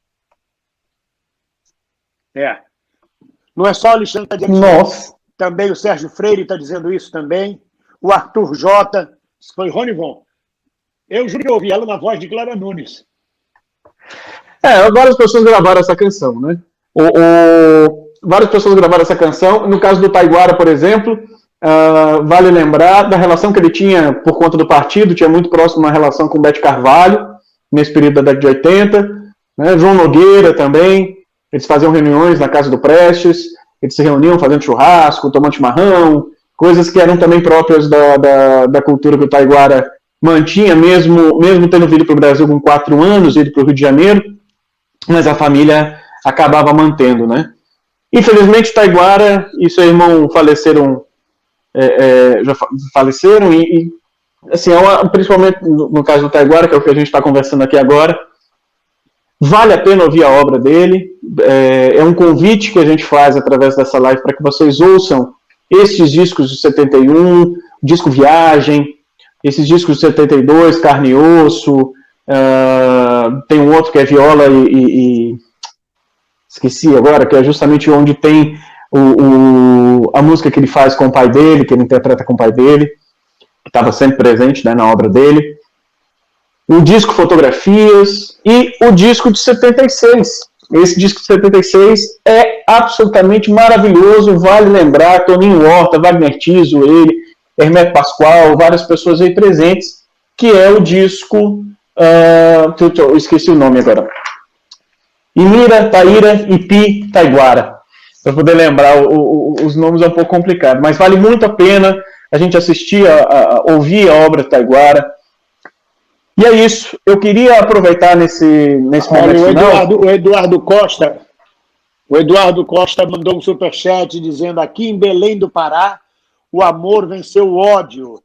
É. Não é só o Alexandre que está dizendo isso. Também o Sérgio Freire está dizendo isso também. O Arthur Jota. Isso foi Rony Von. Eu juro que eu ouvi ela na voz de Clara Nunes. Várias pessoas gravaram essa canção, né? Várias pessoas gravaram essa canção. No caso do Taiguara, por exemplo, vale lembrar da relação que ele tinha por conta do partido, tinha muito próximo uma relação com Bete Carvalho, nesse período da década de 80. Né? João Nogueira também, eles faziam reuniões na casa do Prestes, eles se reuniam fazendo churrasco, tomando chimarrão, coisas que eram também próprias da cultura que o Taiguara mantinha, mesmo tendo vindo para o Brasil com 4 anos, ido para o Rio de Janeiro, mas a família acabava mantendo, né? Infelizmente, Taiguara e seu irmão faleceram, já faleceram, e assim, principalmente no caso do Taiguara, que é o que a gente está conversando aqui agora, vale a pena ouvir a obra dele, é um convite que a gente faz através dessa live para que vocês ouçam esses discos de 71, disco Viagem, esses discos de 72, Carne e Osso, tem um outro que é Viola e esqueci agora, que é justamente onde tem a música que ele faz com o pai dele, que ele interpreta com o pai dele, que estava sempre presente, né, na obra dele. O disco Fotografias e o disco de 76. Esse disco de 76 é absolutamente maravilhoso, vale lembrar, Toninho Horta, Wagner Tiso, ele, Hermeto Pascoal, várias pessoas aí presentes, que é o disco, eu esqueci o nome agora, Imira, Taíra, Ipi, Taiguara. Para poder lembrar, os nomes é um pouco complicado, mas vale muito a pena a gente assistir, ouvir a obra Taiguara. E é isso. Eu queria aproveitar nesse momento final. O Eduardo Costa mandou um superchat dizendo: aqui em Belém do Pará, o amor venceu o ódio.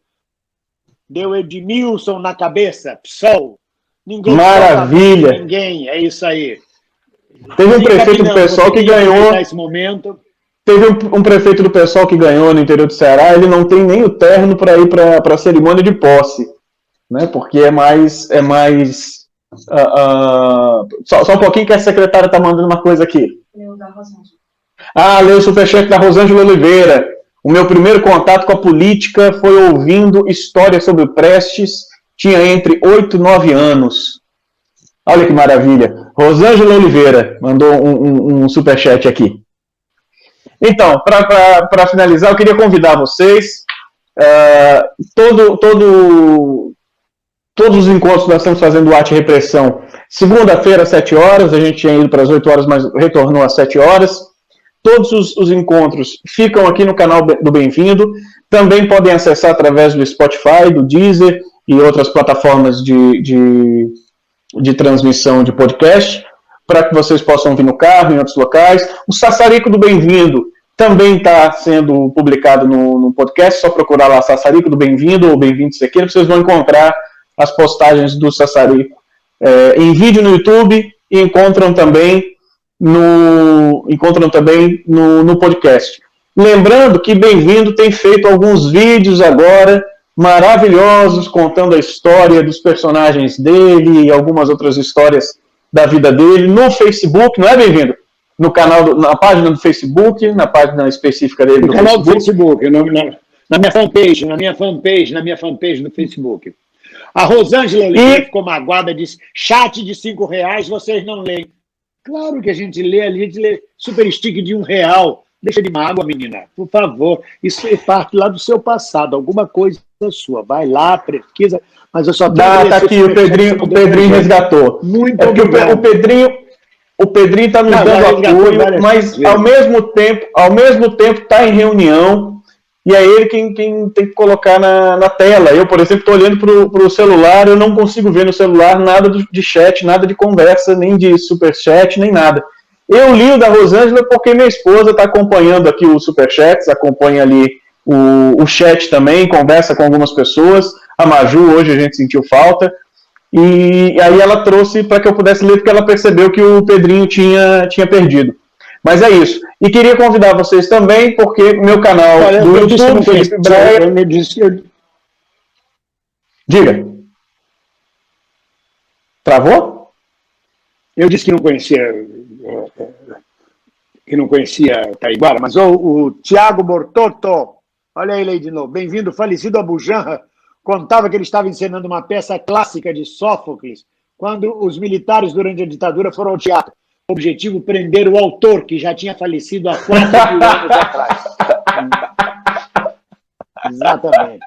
Deu Edmilson na cabeça, PSOL. Ninguém Maravilha! Ninguém, é isso aí. Teve um prefeito do PSOL que ganhou. Nesse momento. Teve um prefeito do PSOL que ganhou no interior do Ceará. Ele não tem nem o terno para ir para a cerimônia de posse, né? Porque é mais só um pouquinho que a secretária está mandando uma coisa aqui. Leu o superchat da Rosângela Oliveira. O meu primeiro contato com a política foi ouvindo histórias sobre Prestes. Tinha entre 8 e 9 anos. Olha que maravilha. Rosângela Oliveira mandou um superchat aqui. Então, para finalizar, eu queria convidar vocês. Todos os encontros que nós estamos fazendo do Arte e Repressão, segunda-feira, às 7 horas. A gente tinha ido para as 8 horas, mas retornou às 7 horas. Todos os encontros ficam aqui no canal do Bem-vindo. Também podem acessar através do Spotify, do Deezer e outras plataformas de transmissão de podcast, para que vocês possam ouvir no carro, em outros locais. O Sassarico do Bem-vindo também está sendo publicado no podcast. Só procurar lá Sassarico do Bem-vindo ou Bem-vindo Sequeira, vocês vão encontrar as postagens do Sassarico em vídeo no YouTube e encontram também no podcast. Lembrando que Bem-vindo tem feito alguns vídeos agora maravilhosos, contando a história dos personagens dele e algumas outras histórias da vida dele no Facebook, não é, Bem-vindo? No canal, na página do Facebook, na página específica dele no canal do Facebook, na minha fanpage no Facebook. A Rosângela Oliveira ficou magoada, disse: chat de R$5 vocês não leem. Claro que a gente lê ali, a gente lê super stick de R$1. Deixa de mágoa, menina, por favor. Isso é parte lá do seu passado, alguma coisa sua. Vai lá, pesquisa, mas eu só tenho tá aqui, o Pedrinho resgatou. Muito obrigado. O Pedrinho está nos dando apoio, mas ao mesmo tempo está em reunião, e é ele quem tem que colocar na tela. Eu, por exemplo, estou olhando para o celular, eu não consigo ver no celular nada de chat, nada de conversa, nem de superchat, nem nada. Eu li o da Rosângela porque minha esposa está acompanhando aqui os superchats, acompanha ali o chat também, conversa com algumas pessoas. A Maju, hoje a gente sentiu falta. E aí ela trouxe para que eu pudesse ler, porque ela percebeu que o Pedrinho tinha perdido. Mas é isso. E queria convidar vocês também, porque meu canal do YouTube, Felipe Braga... Diga. Travou? Eu disse que não conhecia Taiguara, mas o Tiago Bortotto, olha ele aí de novo, bem-vindo, falecido Abu Janra, contava que ele estava encenando uma peça clássica de Sófocles, quando os militares durante a ditadura foram ao teatro. O objetivo, prender o autor, que já tinha falecido há 4 mil anos atrás. Exatamente.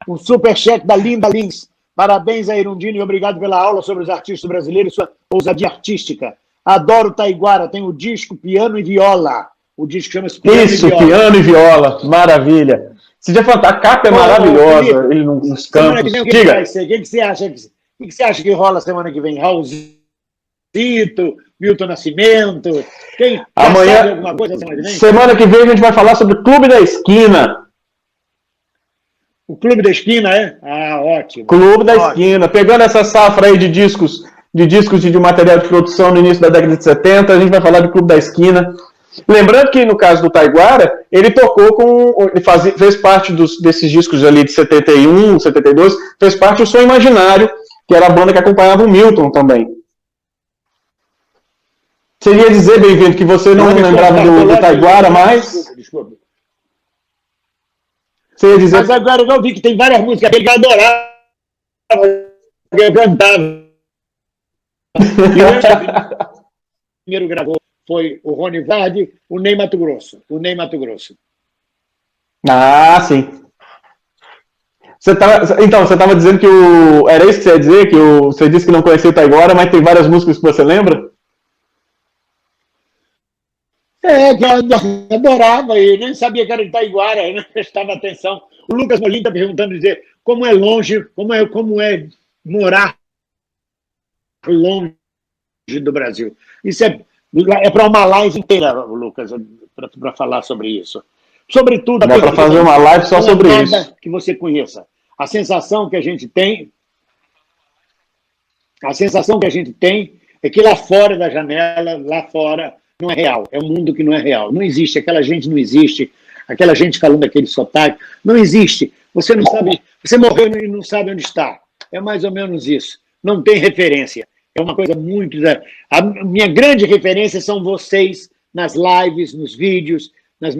Um superchat da Linda Lins. Parabéns a Irundino e obrigado pela aula sobre os artistas brasileiros e sua ousadia artística. Adoro Taiguara, tem o disco Piano e Viola. O disco chama-se Piano e Viola. Piano e Viola, maravilha. Esse dia a capa é maravilhosa, ele nos campos. O que você acha? O que você acha que rola semana que vem? Raulzito, Milton Nascimento? Quem amanhã, sabe alguma coisa semana que vem? Semana que vem a gente vai falar sobre o Clube da Esquina. O Clube da Esquina, é? Ah, ótimo. Clube da Esquina. Pegando essa safra aí de discos de material de produção no início da década de 70, a gente vai falar do Clube da Esquina. Lembrando que no caso do Taiguara, ele tocou fez parte desses discos ali de 71, 72, fez parte do Som Imaginário, que era a banda que acompanhava o Milton também. Você ia dizer, bem-vindo, que você não lembrava do Taiguara mais? Desculpa. Você ia dizer... Mas agora eu vi que tem várias músicas que ele adorava, que eu cantava. E o primeiro gravou foi o Rony Vardi, o Ney Mato Grosso. Ah, sim. Então, você estava dizendo que era isso que você ia dizer? Que você disse que não conhecia o Taiguara, mas tem várias músicas que você lembra? Que eu adorava e nem sabia que era de Itaiguara, não prestava atenção. O Lucas Molina está perguntando, dizer, como é longe, como é morar longe do Brasil. Isso é para uma live inteira, Lucas, para falar sobre isso. Sobretudo, dá para fazer uma live só sobre isso. Que você conheça. A sensação que a gente tem é que lá fora da janela, lá fora, não é real. É um mundo que não é real. Não existe. Aquela gente não existe. Aquela gente falando aquele sotaque. Não existe. Você não sabe. Você morreu e não sabe onde está. É mais ou menos isso. Não tem referência. É uma coisa muito... A minha grande referência são vocês nas lives, nos vídeos, nas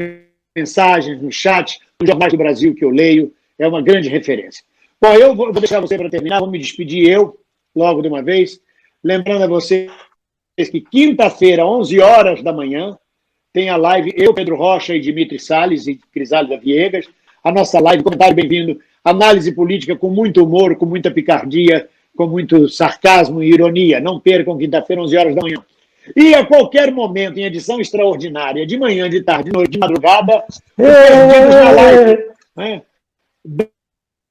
mensagens, no chat, nos jornais do Brasil que eu leio. É uma grande referência. Bom, eu vou deixar você para terminar. Vou me despedir eu, logo de uma vez. Lembrando a vocês que quinta-feira, 11 horas da manhã, tem a live eu, Pedro Rocha e Dimitri Salles e Crisálida Viegas. A nossa live, comentário bem-vindo, análise política com muito humor, com muita picardia, com muito sarcasmo e ironia. Não percam quinta-feira, 11 horas da manhã. E a qualquer momento, em edição extraordinária, de manhã, de tarde, de noite, de madrugada, perdidos na live, né?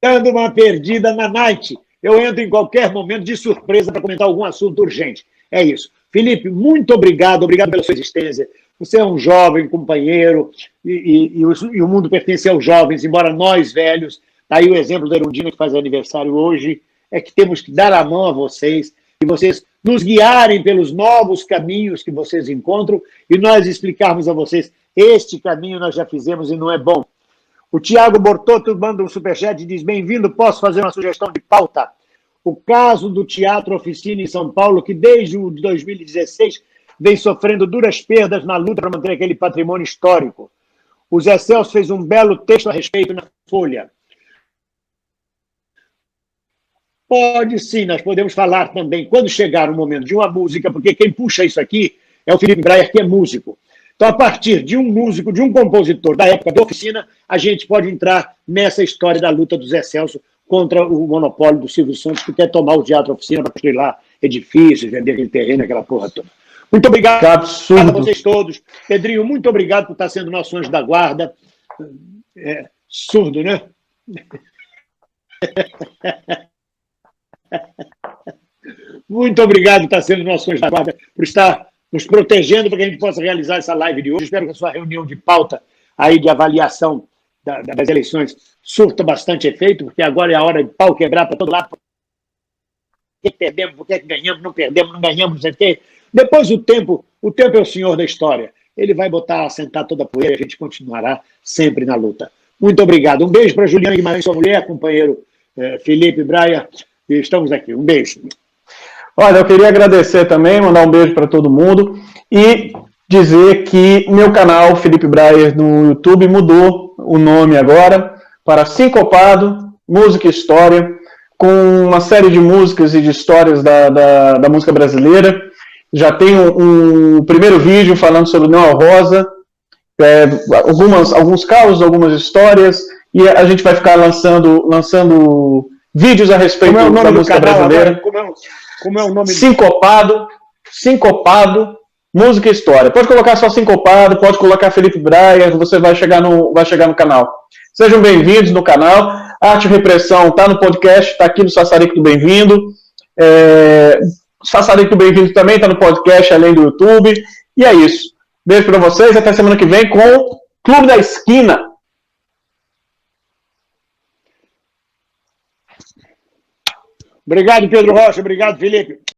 Dando uma perdida na night. Eu entro em qualquer momento de surpresa para comentar algum assunto urgente. É isso. Felipe, muito obrigado pela sua existência. Você é um jovem companheiro e o mundo pertence aos jovens, embora nós, velhos, tá aí o exemplo da Erundina, que faz aniversário hoje, é que temos que dar a mão a vocês e vocês nos guiarem pelos novos caminhos que vocês encontram e nós explicarmos a vocês, este caminho nós já fizemos e não é bom. O Tiago Bortotto manda um superchat e diz, bem-vindo, posso fazer uma sugestão de pauta? O caso do Teatro Oficina em São Paulo, que desde o 2016 vem sofrendo duras perdas na luta para manter aquele patrimônio histórico. O Zé Celso fez um belo texto a respeito na Folha. Pode sim, nós podemos falar também, quando chegar o momento de uma música, porque quem puxa isso aqui é o Felipe Breyer, que é músico. Então, a partir de um músico, de um compositor da época da Oficina, a gente pode entrar nessa história da luta do Zé Celso contra o monopólio do Silvio Santos, que quer tomar o Teatro Oficina para construir lá edifícios, vender aquele terreno, aquela porra toda. Muito obrigado a vocês todos. Pedrinho, muito obrigado por estar sendo nosso anjo da guarda. Surdo, né? Muito obrigado por estar sendo nosso anjo da guarda, por estar nos protegendo para que a gente possa realizar essa live de hoje. Espero que a sua reunião de pauta aí de avaliação das eleições surta bastante efeito, porque agora é a hora de pau quebrar para todo lado. Por que perdemos, por que ganhamos, não perdemos, não ganhamos, não sei o quê. Depois o tempo é o senhor da história. Ele vai assentar toda a poeira e a gente continuará sempre na luta. Muito obrigado. Um beijo para Juliana Guimarães, sua mulher, companheiro Felipe Breyer. Estamos aqui. Um beijo. Olha, eu queria agradecer também, mandar um beijo para todo mundo e dizer que meu canal, Felipe Breyer, no YouTube, mudou o nome agora para Sincopado, Música e História, com uma série de músicas e de histórias da música brasileira. Já tem um primeiro vídeo falando sobre Noel Rosa, alguns causos, algumas histórias, e a gente vai ficar lançando vídeos a respeito da música brasileira. Como é o nome? Sincopado, Música e História. Pode colocar só Sincopado, pode colocar Felipe Breyer, você vai chegar no canal. Sejam bem-vindos no canal. Arte e Repressão está no podcast, está aqui no Sassarico do Bem-vindo. Sassarico do Bem-vindo também está no podcast, além do YouTube. E é isso. Beijo para vocês, até semana que vem com o Clube da Esquina. Obrigado, Pedro Rocha. Obrigado, Felipe.